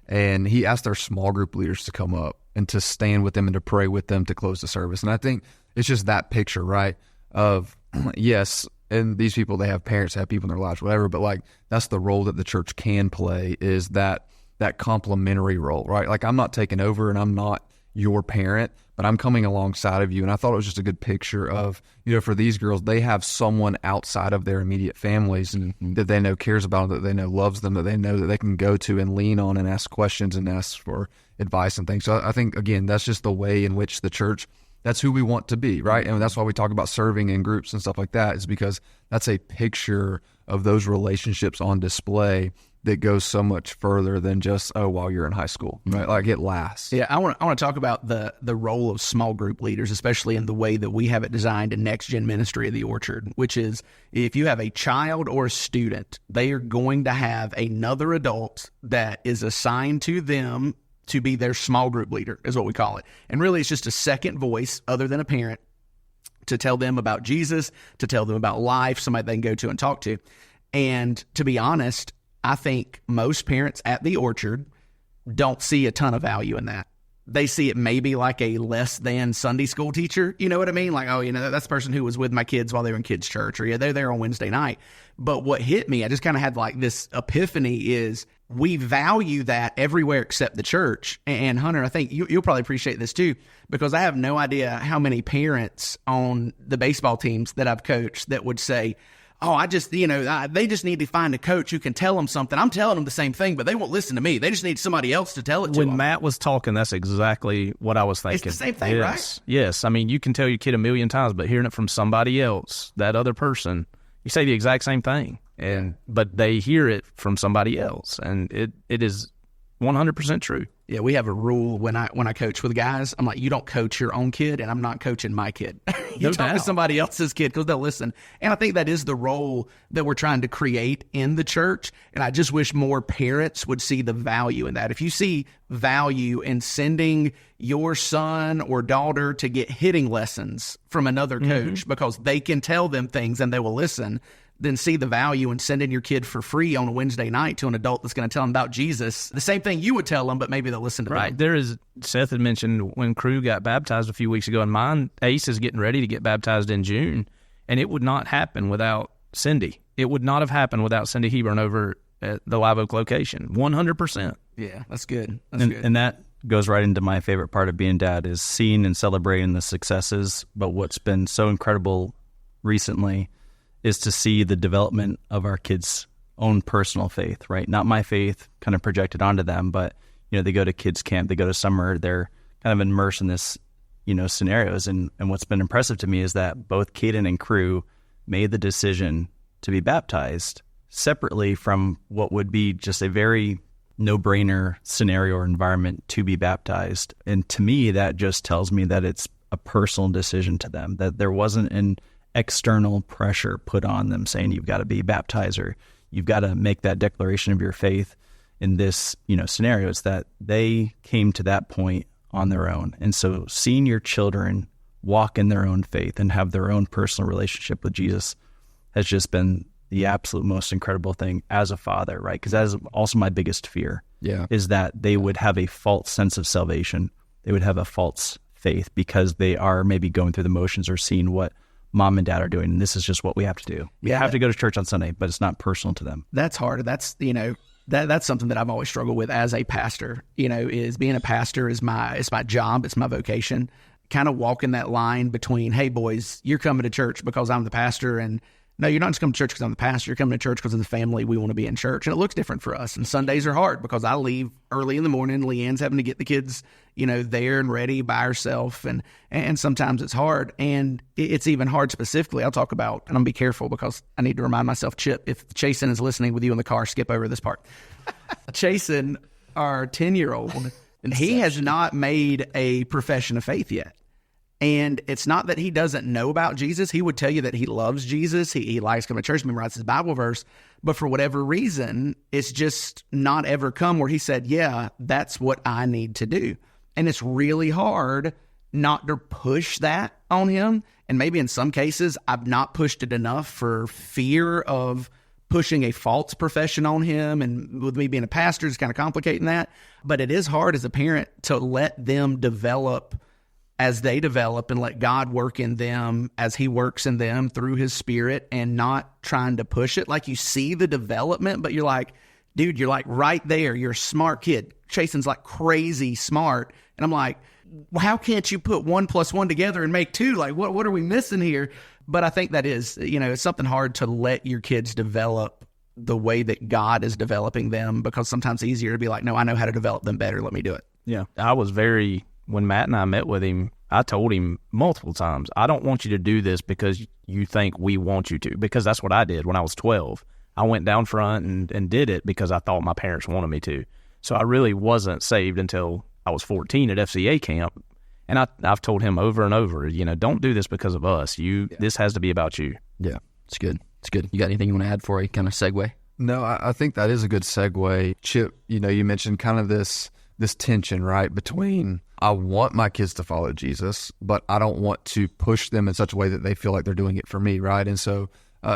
S4: and he asked their small group leaders to come up and to stand with them and to pray with them to close the service. And I think it's just that picture, right, of, yes, and these people, they have parents, have people in their lives, whatever, but like that's the role that the church can play, is that complementary role, right? Like I'm not taking over and I'm not your parent, but I'm coming alongside of you. And I thought it was just a good picture of, for these girls, they have someone outside of their immediate families that they know cares about them, that they know loves them, that they know that they can go to and lean on and ask questions and ask for advice and things. So I think, again, that's just the way in which the church, that's who we want to be, right? And that's why we talk about serving in groups and stuff like that, is because that's a picture of those relationships on display that goes so much further than just, while you're in high school, right? Like it lasts.
S3: Yeah, I want to talk about the role of small group leaders, especially in the way that we have it designed in Next Gen Ministry of the Orchard, which is if you have a child or a student, they are going to have another adult that is assigned to them to be their small group leader, is what we call it. And really, it's just a second voice other than a parent to tell them about Jesus, to tell them about life, somebody they can go to and talk to. And to be honest, I think most parents at the Orchard don't see a ton of value in that. They see it maybe like a less than Sunday school teacher. You know what I mean? Like, oh, that's the person who was with my kids while they were in kids' church, or yeah, they're there on Wednesday night. But what hit me, I just kind of had like this epiphany, is we value that everywhere except the church. And Hunter, I think you'll probably appreciate this too, because I have no idea how many parents on the baseball teams that I've coached that would say, oh, they just need to find a coach who can tell them something. I'm telling them the same thing, but they won't listen to me. They just need somebody else to tell it to them.
S5: When Matt was talking, that's exactly what I was thinking.
S3: It's the same thing,
S5: yes.
S3: Right?
S5: Yes. I mean, you can tell your kid a million times, but hearing it from somebody else, that other person, you say the exact same thing, but they hear it from somebody else, and it is 100% true.
S3: Yeah, we have a rule when I coach with guys. I'm like, you don't coach your own kid, and I'm not coaching my kid. You talk to somebody else's kid because they'll listen. And I think that is the role that we're trying to create in the church. And I just wish more parents would see the value in that. If you see value in sending your son or daughter to get hitting lessons from another coach because they can tell them things and they will listen, then see the value in sending your kid for free on a Wednesday night to an adult that's going to tell them about Jesus. The same thing you would tell them, but maybe they'll listen to
S5: them. Right. Seth had mentioned when Crew got baptized a few weeks ago, and mine, Ace, is getting ready to get baptized in June, and it would not happen without Cindy. It would not have happened without Cindy Hebron over at the Live Oak location. 100%.
S3: Yeah, that's good.
S1: And that goes right into my favorite part of being dad, is seeing and celebrating the successes. But what's been so incredible recently is to see the development of our kids' own personal faith, right? Not my faith kind of projected onto them, but, they go to kids camp, they go to summer, they're kind of immersed in this, scenarios. And what's been impressive to me is that both Caden and Crew made the decision to be baptized separately from what would be just a very no-brainer scenario or environment to be baptized. And to me, that just tells me that it's a personal decision to them, that there wasn't an external pressure put on them saying you've got to be baptized or you've got to make that declaration of your faith in this scenario. It's that they came to that point on their own. And so seeing your children walk in their own faith and have their own personal relationship with Jesus has just been the absolute most incredible thing as a father, right? Because that is also my biggest fear, is that they would have a false sense of salvation. They would have a false faith because they are maybe going through the motions or seeing what mom and dad are doing, and this is just what we have to do. We have to go to church on Sunday, but it's not personal to them.
S3: That's hard. That's that's something that I've always struggled with as a pastor. Is being a pastor is my job, it's my vocation. Kind of walking that line between, hey boys, you're coming to church because I'm the pastor, and no, you're not just coming to church because I'm the pastor. You're coming to church because of the family. We want to be in church. And it looks different for us. And Sundays are hard because I leave early in the morning. Leanne's having to get the kids, there and ready by herself. And sometimes it's hard. And it's even hard specifically. I'll talk about, and I'm going to be careful because I need to remind myself, Chip, if Chasen is listening with you in the car, skip over this part. Chasen, our 10-year-old, he has not made a profession of faith yet. And it's not that he doesn't know about Jesus. He would tell you that he loves Jesus. He likes coming to church, memorizes his Bible verse. But for whatever reason, it's just not ever come where he said, yeah, that's what I need to do. And it's really hard not to push that on him. And maybe in some cases, I've not pushed it enough for fear of pushing a false profession on him. And with me being a pastor, it's kind of complicating that. But it is hard as a parent to let them develop as they develop and let God work in them as he works in them through his Spirit, and not trying to push it. Like, you see the development, but you're like, dude, you're like right there. You're a smart kid. Chasen's like crazy smart. And I'm like, how can't you put 1 + 1 together and make 2? Like, what are we missing here? But I think that is, it's something hard to let your kids develop the way that God is developing them, because sometimes it's easier to be like, no, I know how to develop them better. Let me do it.
S5: Yeah. When Matt and I met with him, I told him multiple times, I don't want you to do this because you think we want you to, because that's what I did when I was 12. I went down front and did it because I thought my parents wanted me to. So I really wasn't saved until I was 14 at FCA camp. And I've told him over and over, don't do this because of us. This has to be about you.
S2: Yeah, it's good. It's good. You got anything you want to add for a kind of segue?
S4: No, I think that is a good segue. Chip, you mentioned kind of this this tension, right, between I want my kids to follow Jesus, but I don't want to push them in such a way that they feel like they're doing it for me, right? And so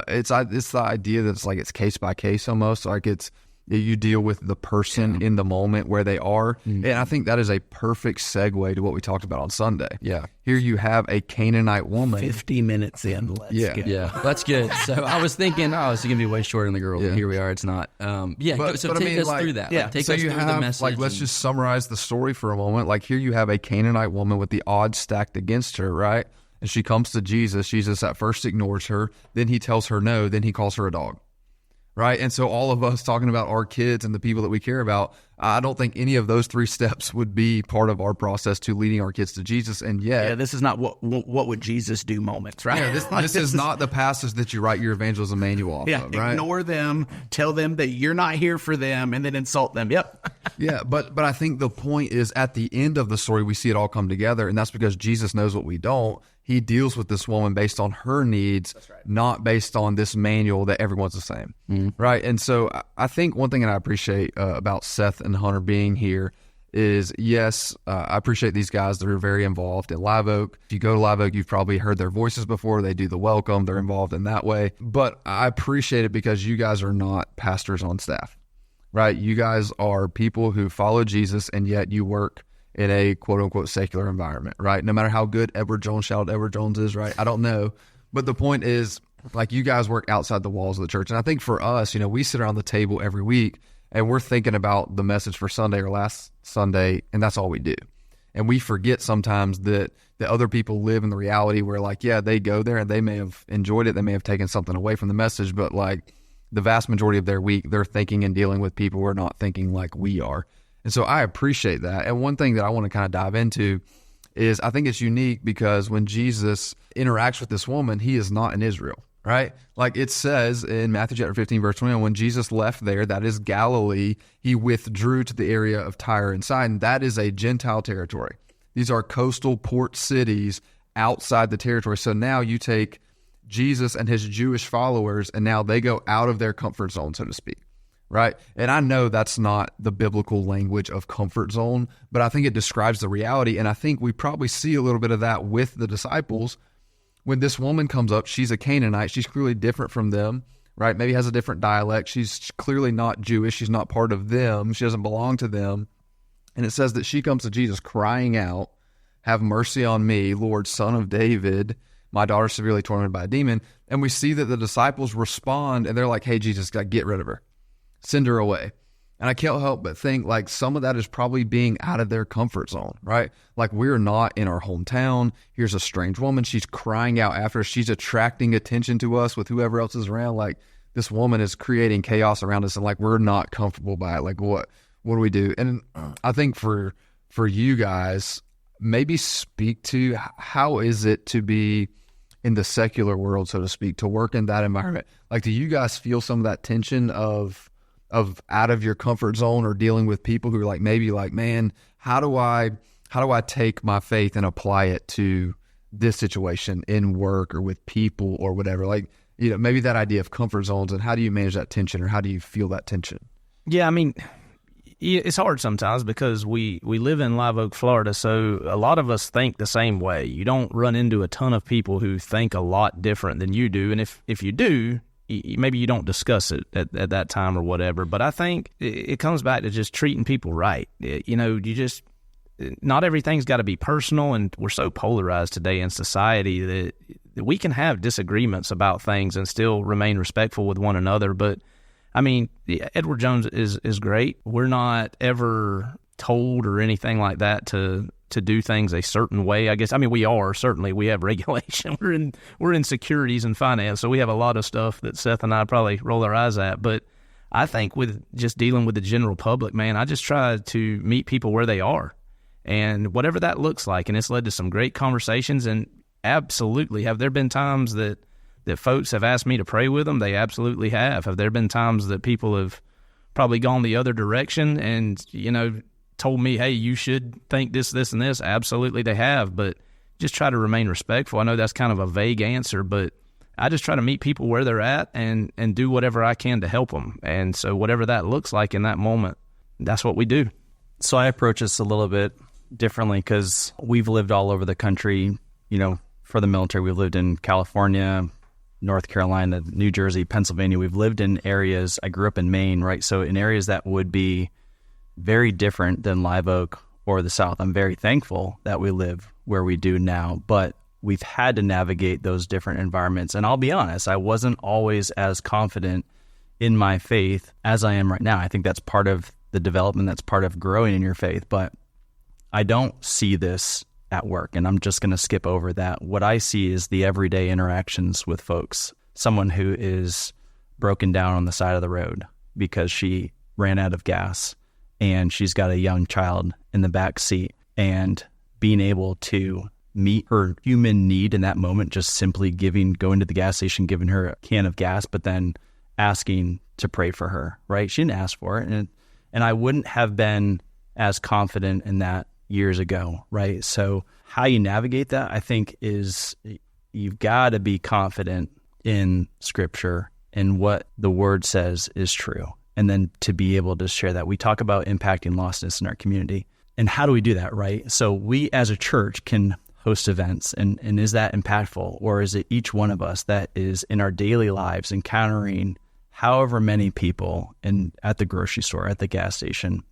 S4: it's the idea that it's like it's case by case almost, like it's you deal with the person in the moment where they are. And I think that is a perfect segue to what we talked about on Sunday. Yeah. Here you have a Canaanite woman.
S3: 50 minutes in. Let's go.
S2: Yeah, that's good. So I was thinking, oh, it's going to be way shorter than the girl. But here we are. It's not. So take us through that.
S3: Yeah.
S2: Like, take
S4: so
S2: us
S4: you
S2: through
S4: have,
S2: the message.
S4: like, let's just summarize the story for a moment. Like, here you have a Canaanite woman with the odds stacked against her, right? And she comes to Jesus. Jesus at first ignores her. Then he tells her no. Then he calls her a dog. Right. And so all of us talking about our kids and the people that we care about, I don't think any of those 3 steps would be part of our process to leading our kids to Jesus. And yet,
S3: this is not what would Jesus do moments, right?
S4: Yeah, this is not the passage that you write your evangelism manual off of, right?
S3: Ignore them, tell them that you're not here for them, and then insult them. Yep.
S4: Yeah, but I think the point is at the end of the story, we see it all come together, and that's because Jesus knows what we don't. He deals with this woman based on her needs, not based on this manual that everyone's the same, right? And so I think one thing that I appreciate about Seth and Hunter being here is, yes, I appreciate these guys that are very involved at Live Oak. If you go to Live Oak, you've probably heard their voices before. They do the welcome. They're involved in that way. But I appreciate it because you guys are not pastors on staff, right? You guys are people who follow Jesus, and yet you work in a quote-unquote secular environment, right? No matter how good Edward Jones is, right? I don't know. But the point is, like, you guys work outside the walls of the church. And I think for us, we sit around the table every week, and we're thinking about the message for Sunday or last Sunday, and that's all we do. And we forget sometimes that other people live in the reality where, like, yeah, they go there and they may have enjoyed it. They may have taken something away from the message, but, like, the vast majority of their week, they're thinking and dealing with people who are not thinking like we are. And so I appreciate that. And one thing that I want to kind of dive into is I think it's unique because when Jesus interacts with this woman, he is not in Israel, right? Like it says in Matthew chapter 15, verse 21, when Jesus left there, that is Galilee, he withdrew to the area of Tyre and Sidon. That is a Gentile territory. These are coastal port cities outside the territory. So now you take Jesus and his Jewish followers, and now they go out of their comfort zone, so to speak. Right. And I know that's not the biblical language of comfort zone, but I think it describes the reality. And I think we probably see a little bit of that with the disciples. When this woman comes up, she's a Canaanite. She's clearly different from them, right? Maybe has a different dialect. She's clearly not Jewish. She's not part of them. She doesn't belong to them. And it says that she comes to Jesus crying out, "Have mercy on me, Lord, Son of David. My daughter's severely tormented by a demon." And we see that the disciples respond and they're like, "Hey, Jesus, get rid of her. Send her away." And I can't help but think like some of that is probably being out of their comfort zone, right? Like we're not in our hometown. Here's a strange woman. She's crying out after us. She's attracting attention to us with whoever else is around. Like this woman is creating chaos around us and like we're not comfortable by it. Like what do we do? And I think for you guys, maybe speak to how is it to be in the secular world, so to speak, to work in that environment? Like do you guys feel some of that tension of out of your comfort zone or dealing with people who are like, maybe like, man, how do I take my faith and apply it to this situation in work or with people or whatever? Like, maybe that idea of comfort zones and how do you manage that tension or how do you feel that tension?
S1: Yeah, I mean, it's hard sometimes because we live in Live Oak, Florida, so a lot of us think the same way. You don't run into a ton of people who think a lot different than you do, and if you do, maybe you don't discuss it at that time or whatever, but I think it comes back to just treating people right. Not everything's got to be personal, and we're so polarized today in society that we can have disagreements about things and still remain respectful with one another. But, I mean, Edward Jones is great. We're not ever told or anything like that to do things a certain way, I guess. I mean, we are, certainly. We have regulation. We're in securities and finance, so we have a lot of stuff that Seth and I probably roll our eyes at. But I think with just dealing with the general public, man, I just try to meet people where they are and whatever that looks like. And it's led to some great conversations, and absolutely, have there been times that folks have asked me to pray with them? They absolutely have. Have there been times that people have probably gone the other direction and, told me, hey, you should think this, and this? Absolutely they have, but just try to remain respectful. I know that's kind of a vague answer, but I just try to meet people where they're at and do whatever I can to help them. And so whatever that looks like in that moment, that's what we do. So I approach this a little bit differently because we've lived all over the country. For the military, we've lived in California, North Carolina, New Jersey, Pennsylvania. We've lived in areas, I grew up in Maine, right? So in areas that would be very different than Live Oak or the South. I'm very thankful that we live where we do now, but we've had to navigate those different environments. And I'll be honest, I wasn't always as confident in my faith as I am right now. I think that's part of the development, that's part of growing in your faith, but I don't see this at work, and I'm just going to skip over that. What I see is the everyday interactions with folks. Someone who is broken down on the side of the road because she ran out of gas and she's got a young child in the back seat, and being able to meet her human need in that moment, just simply going to the gas station, giving her a can of gas, but then asking to pray for her, right? She didn't ask for it. And I wouldn't have been as confident in that years ago, right? So how you navigate that, I think, is you've got to be confident in Scripture and what the Word says is true. And then to be able to share that. We talk about impacting lostness in our community. And how do we do that, right? So we as a church can host events, and is that impactful? Or is it each one of us that is in our daily lives encountering however many people at the grocery store, at the gas station,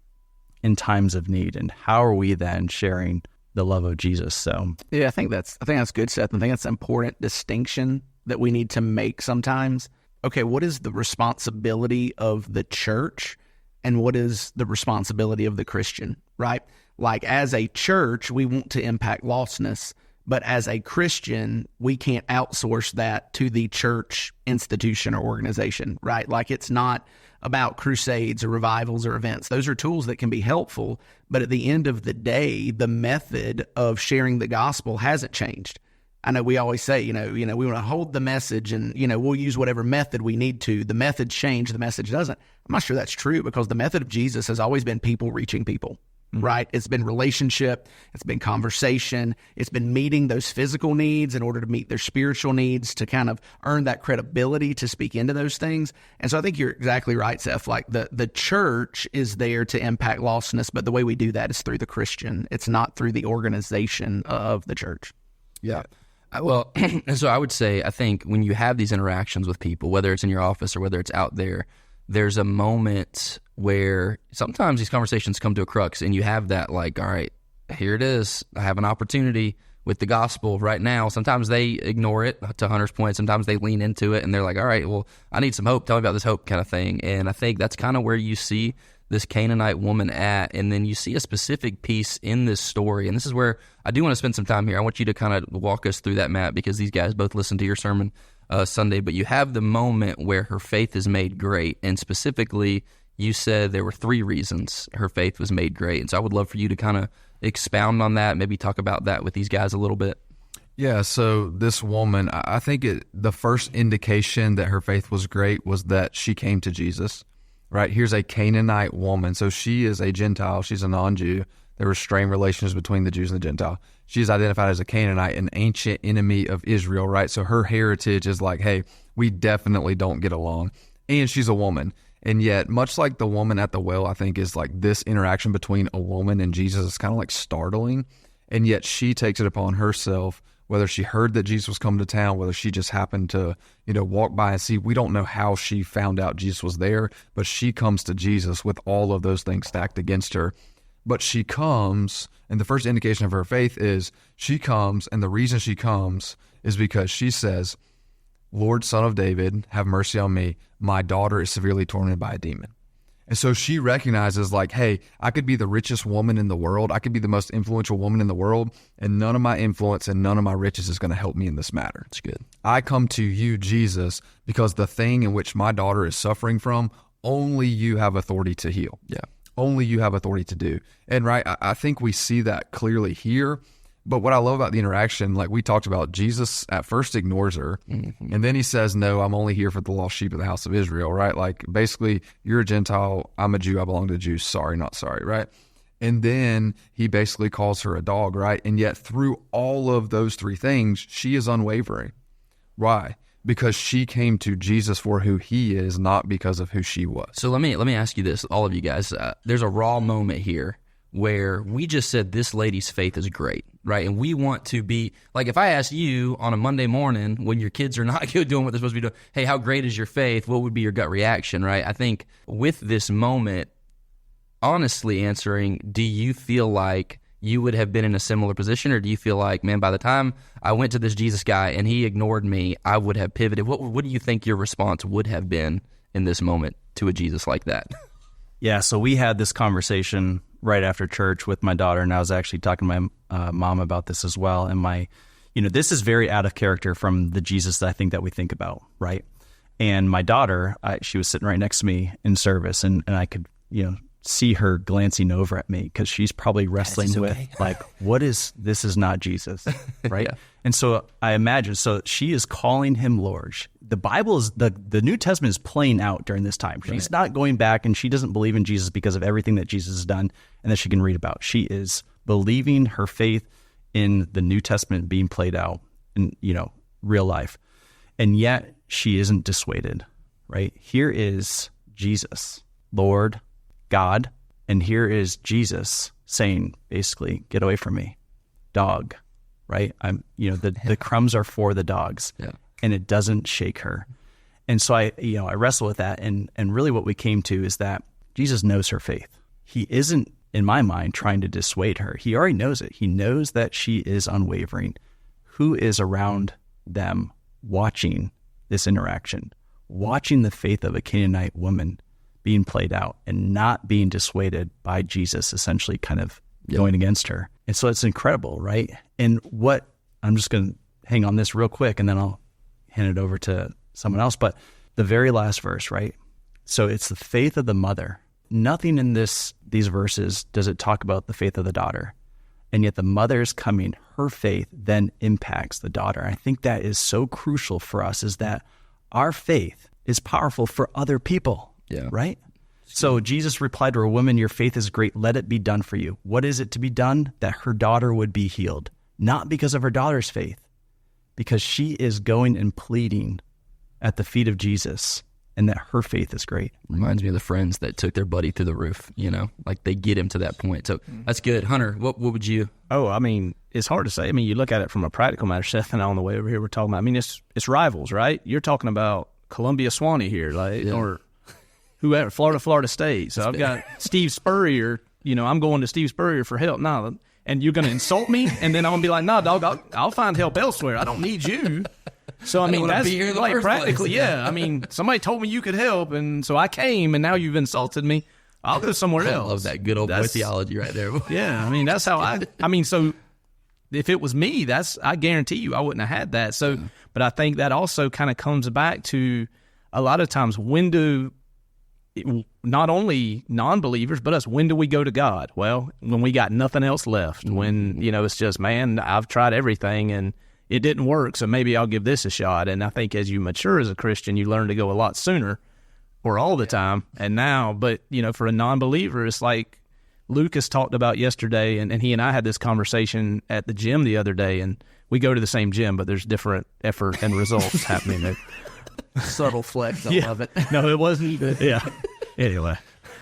S1: in times of need? And how are we then sharing the love of Jesus? So
S3: yeah, I think that's good, Seth. I think that's an important distinction that we need to make sometimes. Okay, what is the responsibility of the church and what is the responsibility of the Christian, right? Like, as a church, we want to impact lostness, but as a Christian, we can't outsource that to the church institution or organization, right? Like, it's not about crusades or revivals or events. Those are tools that can be helpful, but at the end of the day, the method of sharing the gospel hasn't changed. I know we always say, we want to hold the message and, we'll use whatever method we need to. The methods change, the message doesn't. I'm not sure that's true, because the method of Jesus has always been people reaching people. Right? It's been relationship. It's been conversation. It's been meeting those physical needs in order to meet their spiritual needs, to kind of earn that credibility to speak into those things. And so I think you're exactly right, Seth. Like, the church is there to impact lostness, but the way we do that is through the Christian. It's not through the organization of the church.
S2: Yeah. Well, and so I would say, I think when you have these interactions with people, whether it's in your office or whether it's out there, there's a moment where sometimes these conversations come to a crux, and you have that, like, all right, here it is. I have an opportunity with the gospel right now. Sometimes they ignore it, to Hunter's point. Sometimes they lean into it and they're like, all right, well, I need some hope. Tell me about this hope, kind of thing. And I think that's kind of where you see this Canaanite woman at. And then you see a specific piece in this story. And this is where I do want to spend some time here. I want you to kind of walk us through that, Matt, because these guys both listened to your sermon Sunday. But you have the moment where her faith is made great. And specifically, you said there were 3 reasons her faith was made great. And so I would love for you to kind of expound on that, maybe talk about that with these guys a little bit.
S4: Yeah, so this woman, I think the first indication that her faith was great was that she came to Jesus, right? Here's a Canaanite woman. So she is a Gentile. She's a non-Jew. There were strained relations between the Jews and the Gentile. She is identified as a Canaanite, an ancient enemy of Israel, right? So her heritage is like, hey, we definitely don't get along. And she's a woman. And yet, much like the woman at the well, I think is like this interaction between a woman and Jesus is kind of like startling. And yet she takes it upon herself, whether she heard that Jesus was coming to town, whether she just happened to, walk by and see. We don't know how she found out Jesus was there, but she comes to Jesus with all of those things stacked against her. But she comes, and the first indication of her faith is she comes, and the reason she comes is because she says, Lord, Son of David, have mercy on me. My daughter is severely tormented by a demon. And so she recognizes, like, hey, I could be the richest woman in the world. I could be the most influential woman in the world, and none of my influence and none of my riches is going to help me in this matter.
S2: It's good.
S4: I come to you, Jesus, because the thing in which my daughter is suffering from, only you have authority to heal.
S2: Yeah.
S4: Only you have authority to do. And right, I think we see that clearly here. But what I love about the interaction, like we talked about, Jesus at first ignores her, and then he says, no, I'm only here for the lost sheep of the house of Israel, right? Like, basically, you're a Gentile, I'm a Jew, I belong to the Jews, sorry, not sorry, right? And then he basically calls her a dog, right? And yet through all of those 3 things, she is unwavering. Why? Because she came to Jesus for who he is, not because of who she was.
S2: So let me ask you this, all of you guys. There's a raw moment here where we just said this lady's faith is great, right? And we want to be, like if I asked you on a Monday morning when your kids are not doing what they're supposed to be doing, hey, how great is your faith? What would be your gut reaction, right? I think with this moment, honestly answering, do you feel like you would have been in a similar position, or do you feel like, man, by the time I went to this Jesus guy and he ignored me, I would have pivoted? What do you think your response would have been in this moment to a Jesus like that?
S1: Yeah, so we had this conversation right after church with my daughter, and I was actually talking to my mom about this as well. And this is very out of character from the Jesus that I think that we think about, right? And my daughter, she was sitting right next to me in service, and I could, see her glancing over at me because she's probably wrestling with like, this is not Jesus, right? Yeah. And so I imagine, so she is calling him Lord. The Bible is, the New Testament is playing out during this time. She's not going back, and she doesn't believe in Jesus because of everything that Jesus has done and that she can read about. She is believing her faith in the New Testament being played out in, real life. And yet she isn't dissuaded, right? Here is Jesus, Lord, God, and here is Jesus saying, basically, get away from me, dog, right? The crumbs are for the dogs, and it doesn't shake her. And so I wrestle with that, and really what we came to is that Jesus knows her faith. He isn't, in my mind, trying to dissuade her. He already knows it. He knows that she is unwavering. Who is around them watching this interaction, watching the faith of a Canaanite woman being played out and not being dissuaded by Jesus essentially kind of going against her. And so it's incredible, right? And I'm just going to hang on this real quick and then I'll hand it over to someone else. But the very last verse, right? So it's the faith of the mother. Nothing in these verses does it talk about the faith of the daughter. And yet the mother's coming, her faith then impacts the daughter. I think that is so crucial for us, is that our faith is powerful for other people. Yeah. Right? So Jesus replied to her, woman, your faith is great. Let it be done for you. What is it to be done? That her daughter would be healed. Not because of her daughter's faith, because she is going and pleading at the feet of Jesus, and that her faith is great.
S2: Reminds me of the friends that took their buddy through the roof, like they get him to that point. So that's good. Hunter, what would you?
S5: Oh, I mean, it's hard to say. I mean, you look at it from a practical matter. Seth and I on the way over here, we're talking about, I mean, it's rivals, right? You're talking about Columbia Swanee here, or whoever, Florida State. So I've got Steve Spurrier, I'm going to Steve Spurrier for help. No, and you're going to insult me? And then I'm going to be like, no, dog, I'll find help elsewhere. I don't need you. So, I mean, that's like practically, I mean, somebody told me you could help, and so I came, and now you've insulted me. I'll go somewhere else.
S2: I love that good old boy theology right there.
S5: Yeah, I mean, that's how so if it was me, I guarantee you I wouldn't have had that. So, but I think that also kind of comes back to a lot of times, not only non-believers, but us, when do we go to God? Well, when we got nothing else left, when, it's just, man, I've tried everything and it didn't work, so maybe I'll give this a shot. And I think as you mature as a Christian, you learn to go a lot sooner or all the time. And now, but, for a non-believer, it's like Lucas talked about yesterday, and he and I had this conversation at the gym the other day, and we go to the same gym, but there's different effort and results happening there.
S3: Subtle flex. I love it.
S5: No, it wasn't. Yeah. Anyway,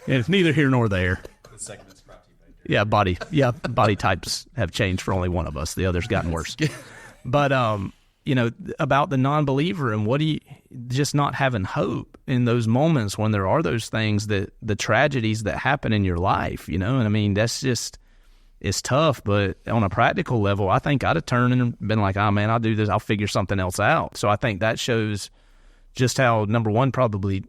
S5: it's neither here nor there. The segment's brought to you by body types have changed for only one of us. The other's gotten worse. But, about the non-believer and just not having hope in those moments when there are those things, that the tragedies that happen in your life, and I mean, that's just, it's tough. But on a practical level, I think I'd have turned and been like, oh man, I'll do this. I'll figure something else out. So I think that shows just how, number one, probably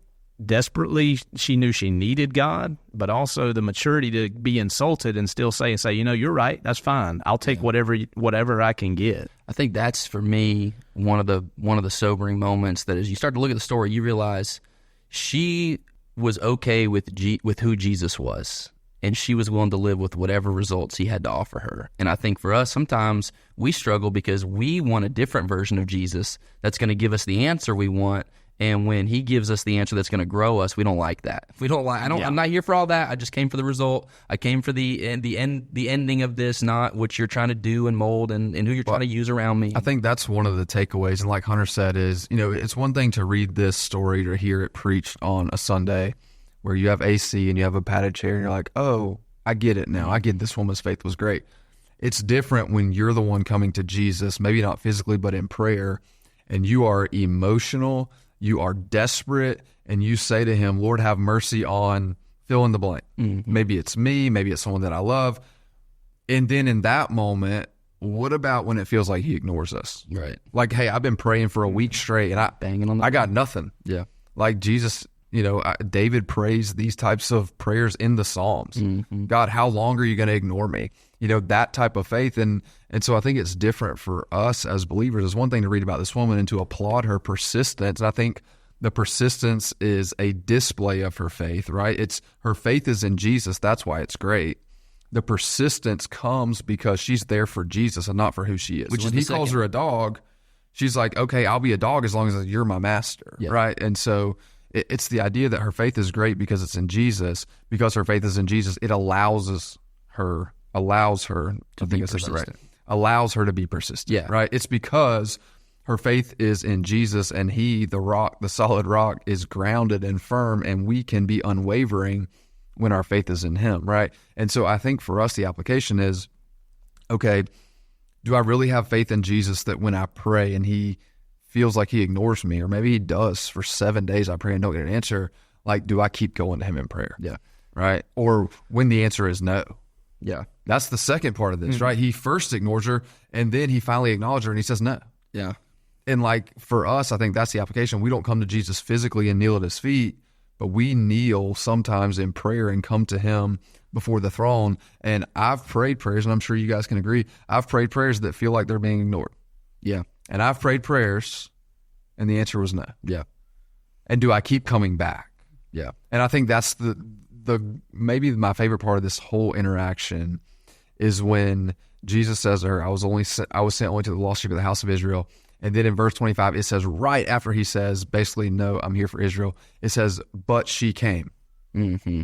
S5: desperately she knew she needed God, but also the maturity to be insulted and still say, you're right, that's fine. I'll take whatever I can get.
S2: I think that's, for me, one of the sobering moments, that as you start to look at the story, you realize she was okay with who Jesus was, and she was willing to live with whatever results he had to offer her. And I think for us, sometimes we struggle because we want a different version of Jesus that's going to give us the answer we want. And when he gives us the answer that's going to grow us, we don't like that. We don't like. I'm not here for all that. I just came for the result. I came for the ending of this, not what you're trying to do and mold and who you're trying to use around me.
S4: I think that's one of the takeaways. And like Hunter said, is it's one thing to read this story or hear it preached on a Sunday, where you have AC and you have a padded chair, and you're like, oh, I get it now. I get this woman's faith was great. It's different when you're the one coming to Jesus, maybe not physically, but in prayer, and you are emotional, you are desperate, and you say to him, Lord, have mercy on fill in the blank. Mm-hmm. Maybe it's me, maybe it's someone that I love. And then in that moment, what about when it feels like he ignores us?
S2: Right.
S4: Like, hey, I've been praying for a week straight and I got nothing.
S2: Yeah.
S4: Like Jesus, David prays these types of prayers in the Psalms. Mm-hmm. God, how long are you going to ignore me? That type of faith. And so I think it's different for us as believers. It's one thing to read about this woman and to applaud her persistence. And I think the persistence is a display of her faith, right? Her faith is in Jesus. That's why it's great. The persistence comes because she's there for Jesus and not for who she is. When he calls her a dog, she's like, okay, I'll be a dog as long as you're my master, right? And so it's the idea that her faith is great because it's in Jesus. Because her faith is in Jesus, it allows her to be persistent. Allows her to be persistent, right? It's because her faith is in Jesus and he, the rock, the solid rock, is grounded and firm, and we can be unwavering when our faith is in him, right? And so I think for us, the application is, okay, do I really have faith in Jesus that when I pray and he feels like he ignores me, or maybe he does for 7 days, I pray and don't get an answer, like, do I keep going to him in prayer?
S2: Yeah.
S4: Right? Or when the answer is no.
S2: Yeah.
S4: That's the second part of this, right? He first ignores her and then he finally acknowledges her and he says no.
S2: Yeah.
S4: And like for us, I think that's the application. We don't come to Jesus physically and kneel at his feet, but we kneel sometimes in prayer and come to him before the throne. And I've prayed prayers, and I'm sure you guys can agree, I've prayed prayers that feel like they're being ignored.
S2: Yeah.
S4: And I've prayed prayers, and the answer was no.
S2: Yeah.
S4: And do I keep coming back?
S2: Yeah.
S4: And I think that's the maybe my favorite part of this whole interaction is when Jesus says to her, I was sent only to the lost sheep of the house of Israel. And then in verse 25, it says right after he says, basically, no, I'm here for Israel, it says, but she came.
S2: Mm-hmm.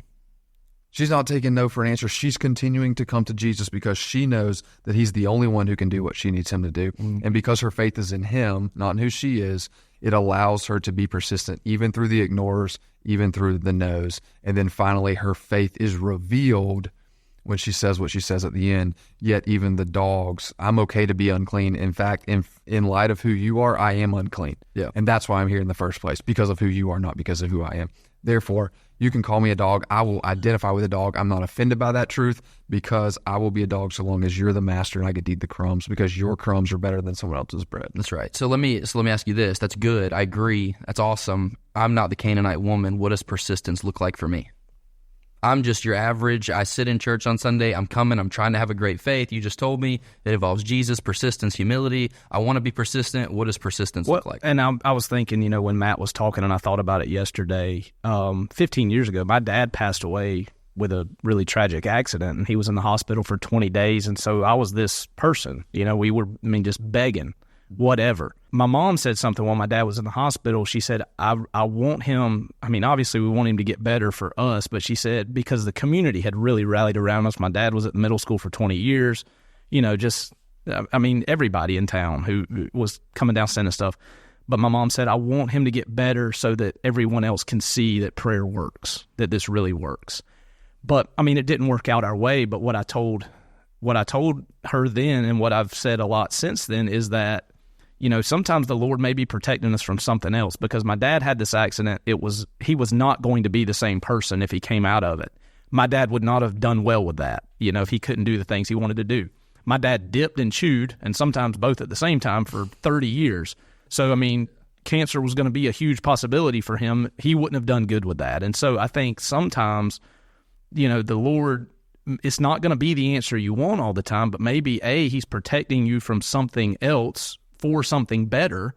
S4: She's not taking no for an answer. She's continuing to come to Jesus because she knows that he's the only one who can do what she needs him to do. Mm-hmm. And because her faith is in him, not in who she is, it allows her to be persistent, even through the ignores, even through the no's. And then finally, her faith is revealed when she says what she says at the end, yet even the dogs, I'm okay to be unclean. In fact, in light of who you are, I am unclean.
S2: Yeah.
S4: And that's why I'm here in the first place, because of who you are, not because of who I am. Therefore, you can call me a dog. I will identify with a dog. I'm not offended by that truth because I will be a dog so long as you're the master and I get to eat the crumbs because your crumbs are better than someone else's bread.
S2: That's right. So let me ask you this. That's good. I agree. That's awesome. I'm not the Canaanite woman. What does persistence look like for me? I'm just your average. I sit in church on Sunday. I'm coming. I'm trying to have a great faith. You just told me it involves Jesus, persistence, humility. I want to be persistent. What does persistence look like?
S1: And I was thinking, when Matt was talking, and I thought about it yesterday, 15 years ago, my dad passed away with a really tragic accident, and he was in the hospital for 20 days. And so I was this person, we were, just begging, whatever. My mom said something while my dad was in the hospital. She said, I want him, obviously we want him to get better for us, but she said, because the community had really rallied around us. My dad was at the middle school for 20 years, everybody in town who was coming down sending stuff. But my mom said, I want him to get better so that everyone else can see that prayer works, that this really works. But, it didn't work out our way. But what I told her then, and what I've said a lot since then, is that, sometimes the Lord may be protecting us from something else, because my dad had this accident. He was not going to be the same person if he came out of it. My dad would not have done well with that, if he couldn't do the things he wanted to do. My dad dipped and chewed, and sometimes both at the same time, for 30 years. So, cancer was going to be a huge possibility for him. He wouldn't have done good with that. And so I think sometimes, the Lord, it's not going to be the answer you want all the time, but maybe he's protecting you from something else for something better,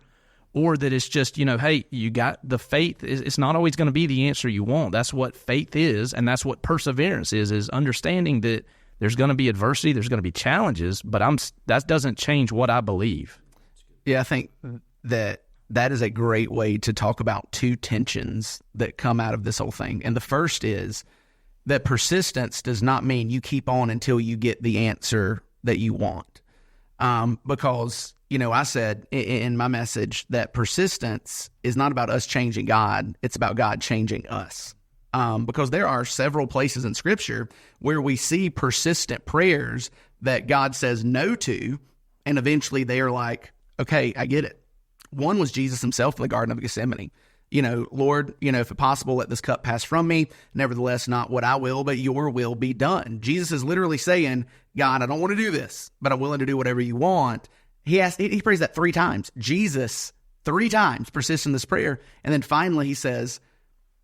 S1: or that it's just, hey, you got the faith. It's not always going to be the answer you want. That's what faith is, and that's what perseverance is understanding that there's going to be adversity, there's going to be challenges, but that doesn't change what I believe.
S3: Yeah, I think that is a great way to talk about two tensions that come out of this whole thing. And the first is that persistence does not mean you keep on until you get the answer that you want. Because, I said in my message that persistence is not about us changing God. It's about God changing us. because there are several places in Scripture where we see persistent prayers that God says no to, and eventually they are like, okay, I get it. One was Jesus himself in the Garden of Gethsemane. Lord, if possible, let this cup pass from me. Nevertheless, not what I will, but your will be done. Jesus is literally saying, God, I don't want to do this, but I'm willing to do whatever you want. He prays that 3 times. Jesus 3 times persists in this prayer. And then finally he says,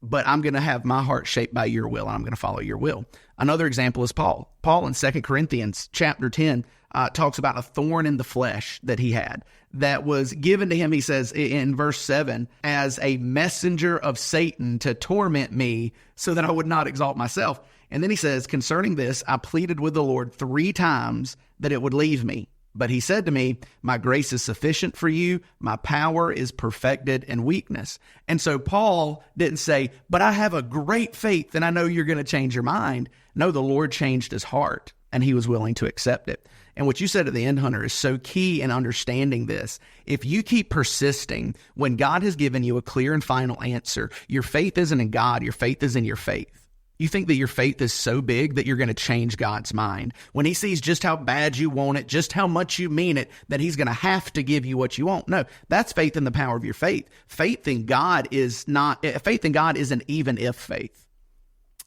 S3: but I'm going to have my heart shaped by your will, and I'm going to follow your will. Another example is Paul. Paul in 2 Corinthians chapter 10 talks about a thorn in the flesh that he had that was given to him, he says in verse 7, as a messenger of Satan to torment me so that I would not exalt myself. And then he says, concerning this, I pleaded with the Lord 3 times that it would leave me. But he said to me, my grace is sufficient for you. My power is perfected in weakness. And so Paul didn't say, but I have a great faith and I know you're going to change your mind. No, the Lord changed his heart and he was willing to accept it. And what you said at the end, Hunter, is so key in understanding this. If you keep persisting when God has given you a clear and final answer, your faith isn't in God, your faith is in your faith. You think that your faith is so big that you're going to change God's mind. When he sees just how bad you want it, just how much you mean it, that he's going to have to give you what you want. No, that's faith in the power of your faith. Faith in God is an even if faith.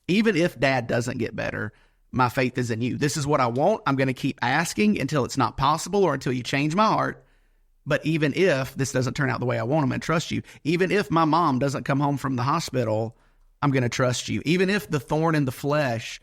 S3: Even if Dad doesn't get better, my faith is in you. This is what I want. I'm going to keep asking until it's not possible or until you change my heart. But even if this doesn't turn out the way I want, I'm going to trust you. Even if my mom doesn't come home from the hospital, I'm going to trust you. Even if the thorn in the flesh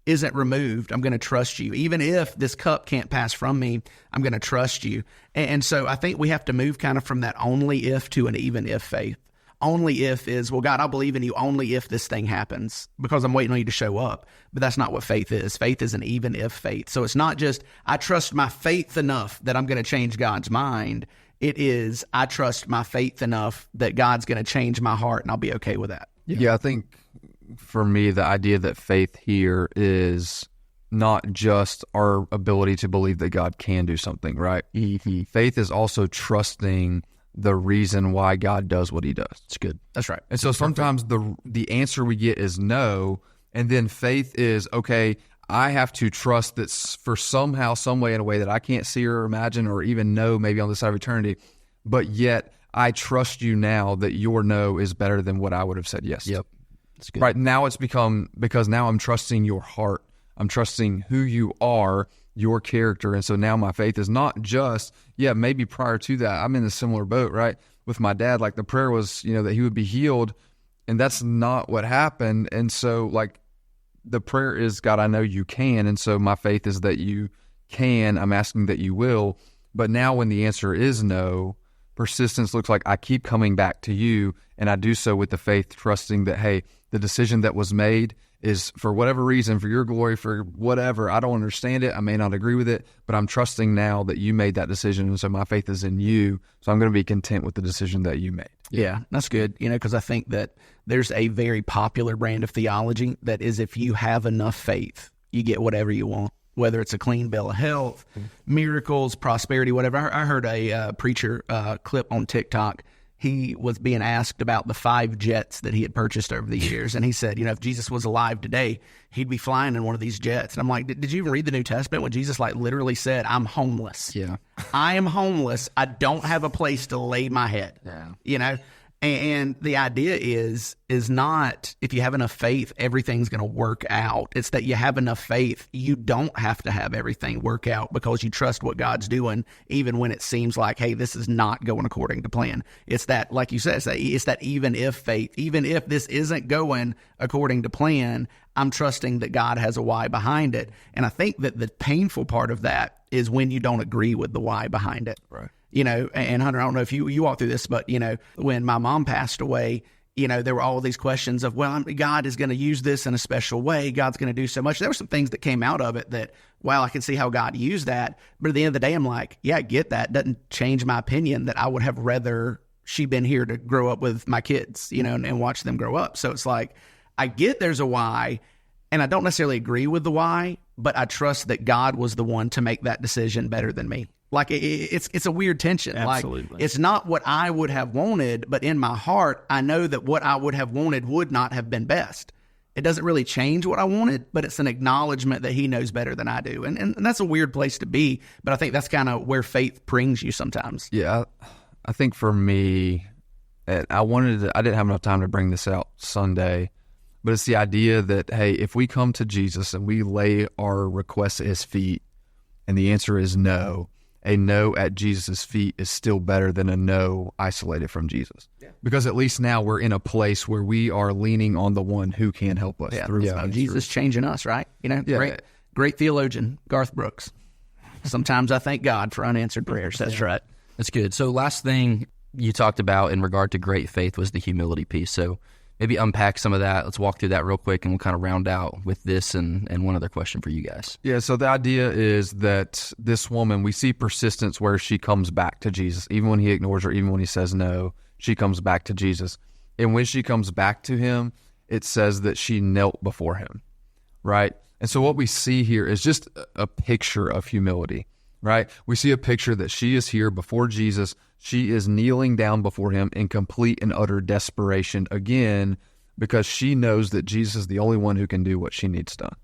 S3: isn't removed, I'm going to trust you. Even if this cup can't pass from me, I'm going to trust you. And so I think we have to move kind of from that only if to an even if faith. Only if is, well, God, I'll believe in you only if this thing happens because I'm waiting on you to show up. But that's not what faith is. Faith is an even if faith. So it's not just, I trust my faith enough that I'm going to change God's mind. It is, I trust my faith enough that God's going to change my heart and I'll be okay with that.
S4: Yeah, I think for me, the idea that faith here is not just our ability to believe that God can do something, right? Mm-hmm. Faith is also trusting the reason why God does what he does.
S3: It's good. That's right.
S4: And so sometimes the answer we get is no, and then faith is, okay, I have to trust that for somehow, some way, in a way that I can't see or imagine or even know maybe on this side of eternity, but yet I trust you now that your no is better than what I would have said yes.
S3: Yep. That's good.
S4: Right. Now it's become, because now I'm trusting your heart. I'm trusting who you are, your character. And so now my faith is not just, maybe prior to that, I'm in a similar boat, right? With my dad, like the prayer was, that he would be healed. And that's not what happened. And so like the prayer is, God, I know you can. And so my faith is that you can. I'm asking that you will. But now when the answer is no, persistence looks like I keep coming back to you, and I do so with the faith, trusting that, hey, the decision that was made is for whatever reason, for your glory, for whatever. I don't understand it. I may not agree with it, but I'm trusting now that you made that decision, and so my faith is in you, so I'm going to be content with the decision that you made.
S3: Yeah, that's good, because I think that there's a very popular brand of theology that is if you have enough faith, you get whatever you want. Whether it's a clean bill of health, miracles, prosperity, whatever. I heard a preacher clip on TikTok. He was being asked about the 5 jets that he had purchased over the years. And he said, if Jesus was alive today, he'd be flying in one of these jets. And I'm like, did you even read the New Testament when Jesus literally said, I'm homeless.
S4: Yeah.
S3: I am homeless. I don't have a place to lay my head.
S4: Yeah.
S3: And the idea is not if you have enough faith, everything's going to work out. It's that you have enough faith. You don't have to have everything work out because you trust what God's doing, even when it seems like, hey, this is not going according to plan. It's that, like you said, it's that even if faith. Even if this isn't going according to plan, I'm trusting that God has a why behind it. And I think that the painful part of that is when you don't agree with the why behind it.
S4: Right.
S3: And Hunter, I don't know if you walked through this, but, when my mom passed away, there were all these questions of, well, God is going to use this in a special way. God's going to do so much. There were some things that came out of it that, wow, I can see how God used that. But at the end of the day, I'm like, yeah, I get that. Doesn't change my opinion that I would have rather she been here to grow up with my kids, and watch them grow up. So it's like, I get there's a why, and I don't necessarily agree with the why, but I trust that God was the one to make that decision better than me. Like it's a weird tension.
S5: Absolutely.
S3: Like it's not what I would have wanted, but in my heart, I know that what I would have wanted would not have been best. It doesn't really change what I wanted, but it's an acknowledgement that he knows better than I do. And that's a weird place to be, but I think that's kind of where faith brings you sometimes.
S4: Yeah, I think for me, I didn't have enough time to bring this out Sunday, but it's the idea that, hey, if we come to Jesus and we lay our requests at his feet and the answer is no, a no at Jesus' feet is still better than a no isolated from Jesus. Yeah. Because at least now we're in a place where we are leaning on the one who can help us through.
S3: Yeah, Jesus changing us, right? Great theologian, Garth Brooks. Sometimes I thank God for unanswered prayers. That's right.
S2: That's good. So last thing you talked about in regard to great faith was the humility piece. So maybe unpack some of that. Let's walk through that real quick, and we'll kind of round out with this and one other question for you guys.
S4: Yeah, so the idea is that this woman, we see persistence where she comes back to Jesus. Even when he ignores her, even when he says no, she comes back to Jesus. And when she comes back to him, it says that she knelt before him, right? And so what we see here is just a picture of humility, right? We see a picture that she is here before Jesus. She is kneeling down before him in complete and utter desperation again, because she knows that Jesus is the only one who can do what she needs done.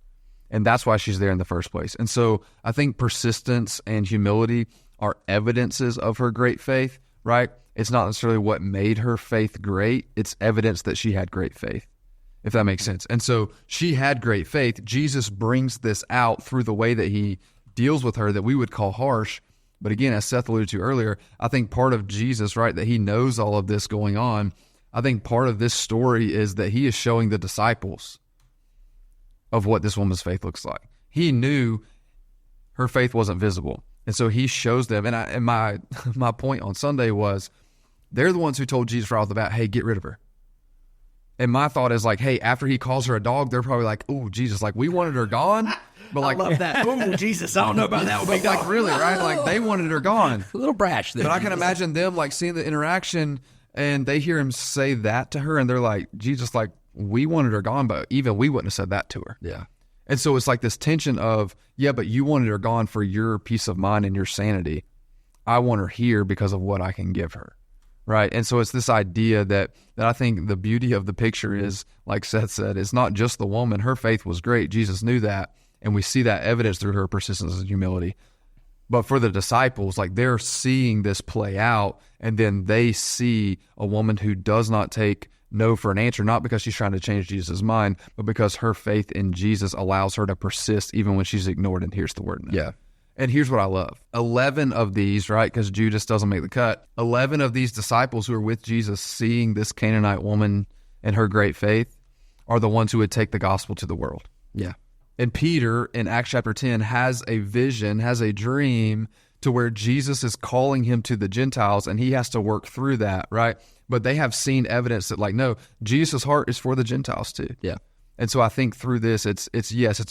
S4: And that's why she's there in the first place. And so I think persistence and humility are evidences of her great faith, right? It's not necessarily what made her faith great. It's evidence that she had great faith, if that makes sense. And so she had great faith. Jesus brings this out through the way that he deals with her that we would call harsh. But again, as Seth alluded to earlier, I think part of Jesus, right, that he knows all of this going on, I think part of this story is that he is showing the disciples of what this woman's faith looks like. He knew her faith wasn't visible. And so he shows them. And my point on Sunday was, they're the ones who told Jesus right off the bat, hey, get rid of her. And my thought is like, hey, after he calls her a dog, they're probably like, oh, Jesus, like we wanted her gone. But like,
S3: I love that. Oh, Jesus, I don't know about that.
S4: But like, really, right? Like they wanted her gone.
S2: A little brash there.
S4: But I can imagine them like seeing the interaction, and they hear him say that to her, and they're like, Jesus, like we wanted her gone, but even we wouldn't have said that to her.
S2: Yeah.
S4: And so it's like this tension of, yeah, but you wanted her gone for your peace of mind and your sanity. I want her here because of what I can give her. Right. And so it's this idea that I think the beauty of the picture is, like Seth said, it's not just the woman. Her faith was great. Jesus knew that. And we see that evidence through her persistence and humility. But for the disciples, like they're seeing this play out, and then they see a woman who does not take no for an answer, not because she's trying to change Jesus' mind, but because her faith in Jesus allows her to persist even when she's ignored. And here's the word no.
S2: Yeah.
S4: And here's what I love. 11 of these, right, because Judas doesn't make the cut, 11 of these disciples who are with Jesus seeing this Canaanite woman and her great faith are the ones who would take the gospel to the world.
S2: Yeah.
S4: And Peter in Acts chapter 10 has a vision, has a dream to where Jesus is calling him to the Gentiles, and he has to work through that, right? But they have seen evidence that like, no, Jesus' heart is for the Gentiles too.
S2: Yeah.
S4: And so I think through this, it's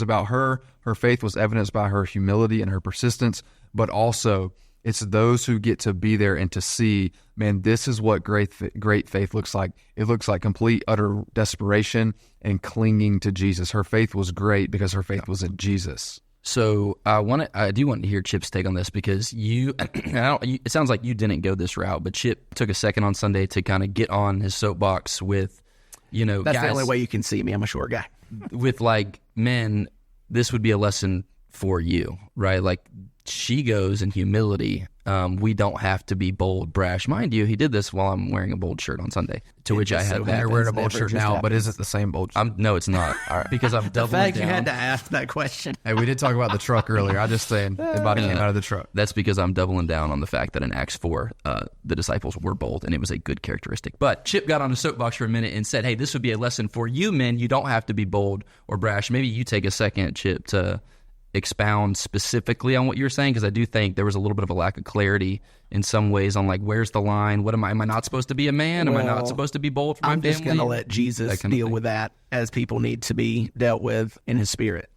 S4: about her. Her faith was evidenced by her humility and her persistence, but also it's those who get to be there and to see, man, this is what great faith looks like. It looks like complete, utter desperation and clinging to Jesus. Her faith was great because her faith was in Jesus.
S2: So I do want to hear Chip's take on this, because it sounds like you didn't go this route, but Chip took a second on Sunday to kind of get on his soapbox with,
S3: that's
S2: guys,
S3: the only way you can see me. I'm a short guy.
S2: With like, men, this would be a lesson for you, right? Like she goes in humility. We don't have to be bold, brash. Mind you, he did this while I'm wearing a bold shirt on Sunday, to which I had that.
S4: You're wearing a bold shirt now, but is it the same bold shirt?
S2: No, it's not. Because I'm doubling
S3: down. The fact
S2: down.
S3: you had to ask that question.
S4: Hey, we did talk about the truck earlier. I just saying the body came out of the truck.
S2: That's because I'm doubling down on the fact that in Acts 4, the disciples were bold, and it was a good characteristic. But Chip got on a soapbox for a minute and said, hey, this would be a lesson for you men. You don't have to be bold or brash. Maybe you take a second, Chip, to expound specifically on what you're saying, because I do think there was a little bit of a lack of clarity in some ways on like, where's the line? What am I not supposed to be a man? Am I not supposed to be bold for my family?
S3: I'm just going to let Jesus deal with that as people need to be dealt with in his spirit.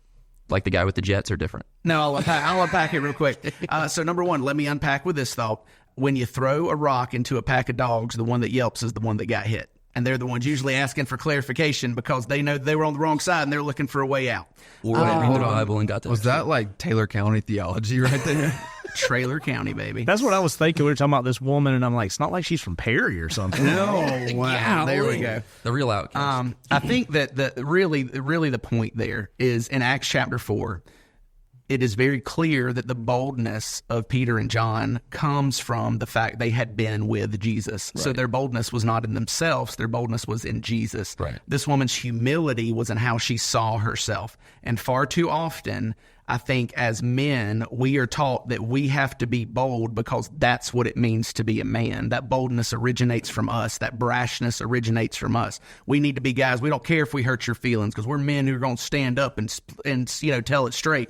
S2: Like the guy with the jets are different.
S3: No, I'll unpack it real quick. So number one, let me unpack with this thought. When you throw a rock into a pack of dogs, the one that yelps is the one that got hit. And they're the ones usually asking for clarification because they know they were on the wrong side and they're looking for a way out.
S2: Or they read the Bible and got that.
S4: Was that like Taylor County theology right there?
S3: Trailer County, baby.
S5: That's what I was thinking. We were talking about this woman, and I'm like, it's not like she's from Perry or something.
S3: Oh, wow. There we go.
S2: The real outcast.
S3: I think that really the point there is in Acts chapter 4, it is very clear that the boldness of Peter and John comes from the fact they had been with Jesus. Right. So their boldness was not in themselves. Their boldness was in Jesus.
S2: Right.
S3: This woman's humility was in how she saw herself. And far too often, I think as men, we are taught that we have to be bold because that's what it means to be a man. That boldness originates from us. That brashness originates from us. We need to be guys. We don't care if we hurt your feelings because we're men who are going to stand up and tell it straight.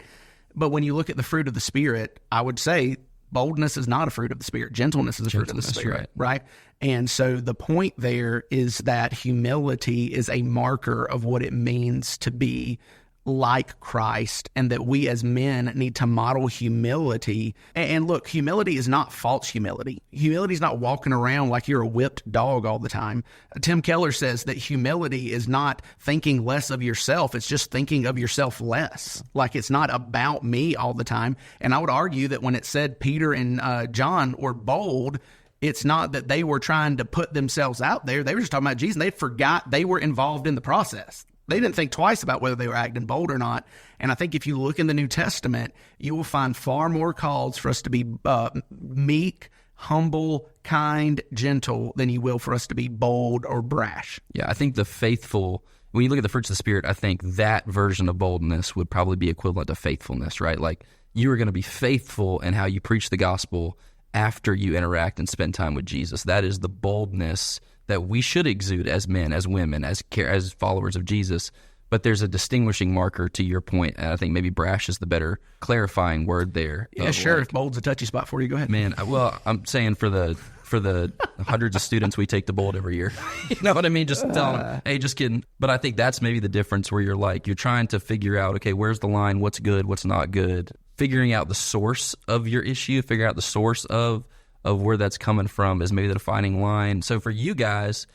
S3: But when you look at the fruit of the Spirit, I would say boldness is not a fruit of the Spirit. Gentleness is a fruit of the Spirit, right? And so the point there is that humility is a marker of what it means to be like Christ, and that we as men need to model humility. And look, humility is not false humility. Humility is not walking around like you're a whipped dog all the time. Tim Keller says that humility is not thinking less of yourself. It's just thinking of yourself less. Like it's not about me all the time. And I would argue that when it said Peter and John were bold, it's not that they were trying to put themselves out there. They were just talking about Jesus, and they forgot they were involved in the process. They didn't think twice about whether they were acting bold or not. And I think if you look in the New Testament, you will find far more calls for us to be meek, humble, kind, gentle than you will for us to be bold or brash.
S2: Yeah, I think the faithful, when you look at the fruits of the Spirit, I think that version of boldness would probably be equivalent to faithfulness, right? Like you are going to be faithful in how you preach the gospel after you interact and spend time with Jesus. That is the boldness that we should exude as men, as women, as followers of Jesus. But there's a distinguishing marker to your point, and I think maybe brash is the better clarifying word there.
S3: Yeah, sure. If bold's a touchy spot for you, go ahead.
S2: Man, well, I'm saying for the hundreds of students we take to bold every year. You know what I mean? Just telling them, hey, just kidding. But I think that's maybe the difference where you're trying to figure out, okay, where's the line? What's good? What's not good? Figuring out the source of your issue, figuring out the source of where that's coming from is maybe the defining line. So for you guys,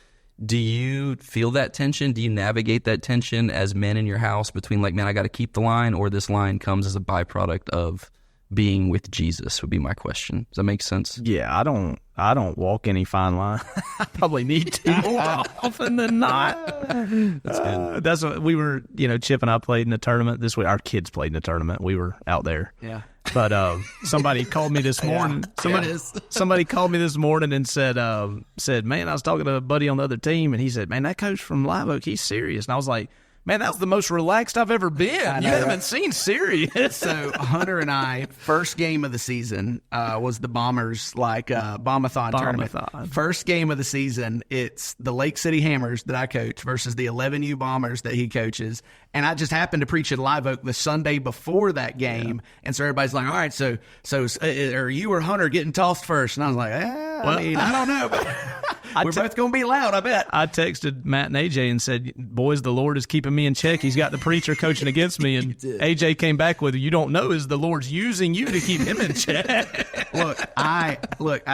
S2: do you feel that tension? Do you navigate that tension as men in your house between like, man, I got to keep the line, or this line comes as a byproduct of being with Jesus would be my question. Does that make sense?
S5: Yeah, I don't walk any fine line. I probably need to more often than not. That's good. That's what we were, Chip and I played in a tournament this week. Our kids played in a tournament. We were out there.
S3: Yeah.
S5: But somebody called me this morning. Somebody called me this morning and said, man, I was talking to a buddy on the other team, and he said, man, that coach from Live Oak, he's serious. And I was like, man, that was the most relaxed I've ever been. You haven't seen serious.
S3: So Hunter and I, first game of the season was the Bombers Bombathon tournament. First game of the season, it's the Lake City Hammers that I coach versus the 11U Bombers that he coaches. And I just happened to preach at Live Oak the Sunday before that game. Yeah. And so everybody's like, all right, so are you or Hunter getting tossed first? And I was like, I don't know. But we're both going to be loud, I bet.
S5: I texted Matt and AJ and said, boys, the Lord is keeping me in check. He's got the preacher coaching against me. And AJ came back with, you don't know is the Lord's using you to keep him in check.
S3: Look,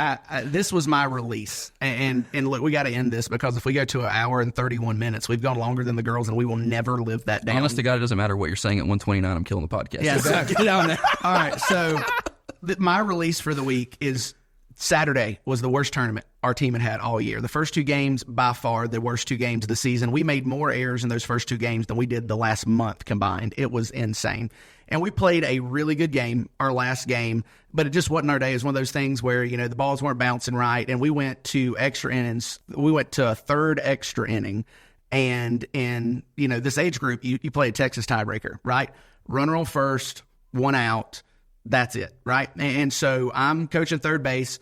S3: this was my release. And look, we got to end this because if we go to an hour and 31 minutes, we've gone longer than the girls and we will never live that down.
S2: Honest to God, it doesn't matter what you're saying at 129. I'm killing the podcast.
S3: Yeah, so get down there. All right, so my release for the week is Saturday was the worst tournament our team had all year. The first two games, by far, the worst two games of the season. We made more errors in those first two games than we did the last month combined. It was insane. And we played a really good game, our last game, but it just wasn't our day. It was one of those things where, the balls weren't bouncing right, and we went to extra innings. We went to a third extra inning. And in, this age group, you play a Texas tiebreaker, right? Runner on first, one out, that's it, right? And so I'm coaching third base.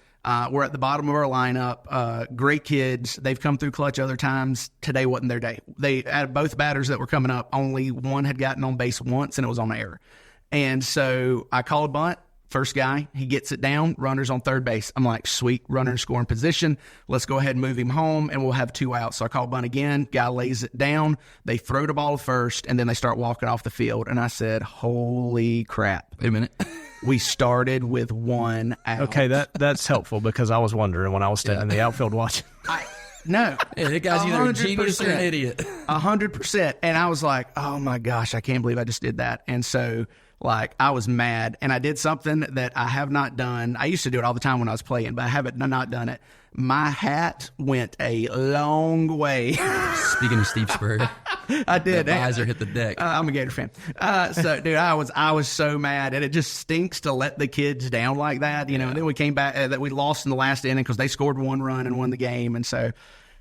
S3: We're at the bottom of our lineup. Great kids. They've come through clutch other times. Today wasn't their day. They, out of both batters that were coming up, only one had gotten on base once, and it was on error. And so I call a bunt. First guy, he gets it down, runner's on third base. I'm like, sweet, runner in scoring position. Let's go ahead and move him home, and we'll have two outs. So I call bunt again. Guy lays it down. They throw the ball to first, and then they start walking off the field. And I said, holy crap.
S2: Wait a minute.
S3: We started with one out.
S5: Okay, that's helpful because I was wondering when I was standing in the outfield watching.
S3: No.
S2: Yeah, that guy's either a genius or an idiot.
S3: 100%. And I was like, oh my gosh, I can't believe I just did that. And so like I was mad, and I did something that I have not done. I used to do it all the time when I was playing, but I haven't not done it. My hat went a long way.
S2: Speaking of Steve Spurrier,
S3: I did.
S2: The visor hit the deck.
S3: I'm a Gator fan. So, dude, I was so mad, and it just stinks to let the kids down like that, you know. And then we came back that we lost in the last inning because they scored one run and won the game, and so,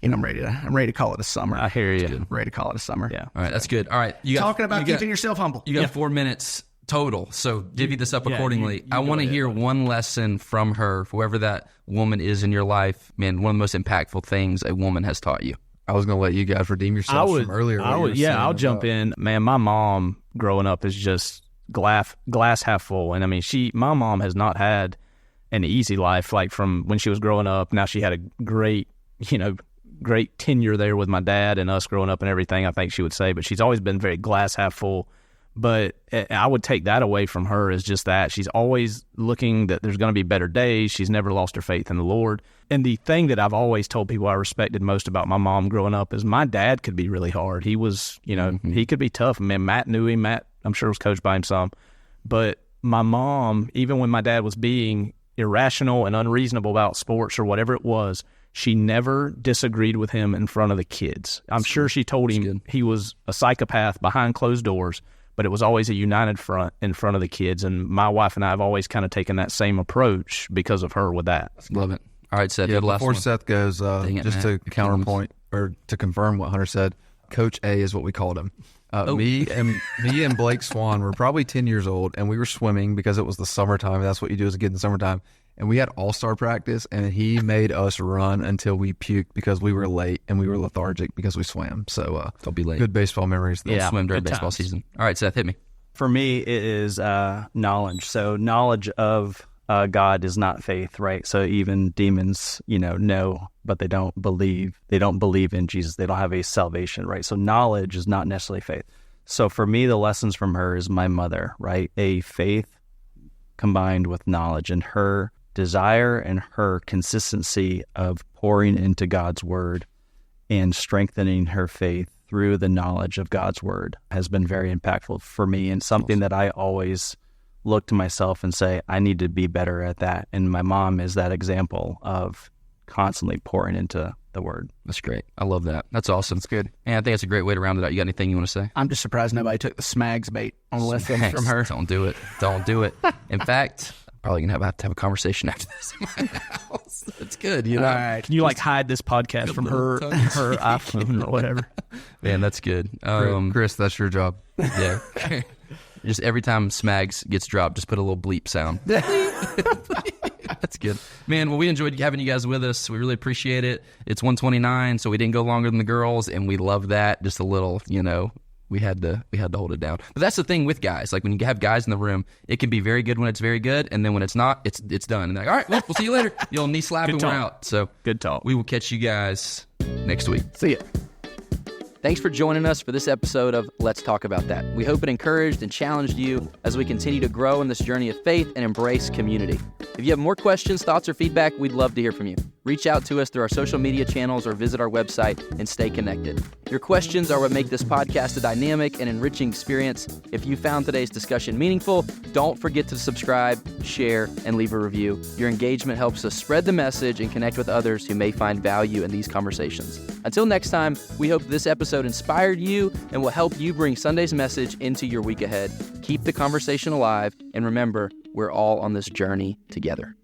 S3: you know, I'm ready to call it a summer.
S5: I hear you.
S3: I'm ready to call it a summer.
S5: Yeah.
S2: All right, that's good. All right,
S3: talking about keeping yourself humble.
S2: You got 4 minutes total, so divvy this up accordingly. I want to hear one lesson from her, whoever that woman is in your life. Man, one of the most impactful things a woman has taught you.
S4: I was going to let you guys redeem yourselves from earlier.
S5: I'll jump in. Man, my mom growing up is just glass half full. And I mean, my mom has not had an easy life, like from when she was growing up. Now she had a great tenure there with my dad and us growing up and everything, I think she would say, but she's always been very glass half full. But I would take that away from her as just that. She's always looking that there's going to be better days. She's never lost her faith in the Lord. And the thing that I've always told people I respected most about my mom growing up is my dad could be really hard. He was, he could be tough. I mean, Matt knew him. Matt, I'm sure, was coached by him some. But my mom, even when my dad was being irrational and unreasonable about sports or whatever it was, she never disagreed with him in front of the kids. I'm sure she told him he was a psychopath behind closed doors, but it was always a united front in front of the kids. And my wife and I have always kind of taken that same approach because of her with that.
S2: Love it. All right, Seth.
S4: Yeah,
S2: last
S4: before
S2: one.
S4: Seth goes, to counterpoint or to confirm what Hunter said, Coach A is what we called him. Me and Blake Swan were probably 10 years old, and we were swimming because it was the summertime. That's what you do as a kid in the summertime. And we had all-star practice, and he made us run until we puked because we were late and we were lethargic because we swam. So
S2: don't be late.
S4: Good baseball memories.
S2: Don't swim during baseball season. All right, Seth, hit me.
S1: For me, it is knowledge. So knowledge of God is not faith, right? So even demons, know, but they don't believe. They don't believe in Jesus. They don't have a salvation, right? So knowledge is not necessarily faith. So for me, the lessons from her is my mother, right? A faith combined with knowledge, and her desire and her consistency of pouring into God's word and strengthening her faith through the knowledge of God's word has been very impactful for me, and something that I always look to myself and say, I need to be better at that. And my mom is that example of constantly pouring into the word.
S2: That's great. I love that. That's awesome.
S3: That's good.
S2: And I think that's a great way to round it out. You got anything you want to say?
S3: I'm just surprised nobody took the Smags bait on the lesson from her.
S2: Don't do it. Don't do it. In fact, probably going to have to have a conversation after this in my house. It's good,
S3: All right.
S1: Can you hide this podcast from her iPhone or whatever?
S2: Man, that's good.
S4: Chris, that's your job.
S2: Yeah. Just every time Smags gets dropped, just put a little bleep sound. That's good. Man, well, we enjoyed having you guys with us. We really appreciate it. It's 1:29, so we didn't go longer than the girls, and we love that. Just a little, we had to hold it down. But that's the thing with guys. Like when you have guys in the room, it can be very good when it's very good, and then when it's not, it's done. And they're like, all right, well, we'll see you later. You'll knee slap and we're out. So
S1: good talk.
S2: We will catch you guys next week.
S3: See ya.
S2: Thanks for joining us for this episode of Let's Talk About That. We hope it encouraged and challenged you as we continue to grow in this journey of faith and embrace community. If you have more questions, thoughts, or feedback, we'd love to hear from you. Reach out to us through our social media channels or visit our website and stay connected. Your questions are what make this podcast a dynamic and enriching experience. If you found today's discussion meaningful, don't forget to subscribe, share, and leave a review. Your engagement helps us spread the message and connect with others who may find value in these conversations. Until next time, we hope this episode inspired you and will help you bring Sunday's message into your week ahead. Keep the conversation alive, and remember, we're all on this journey together.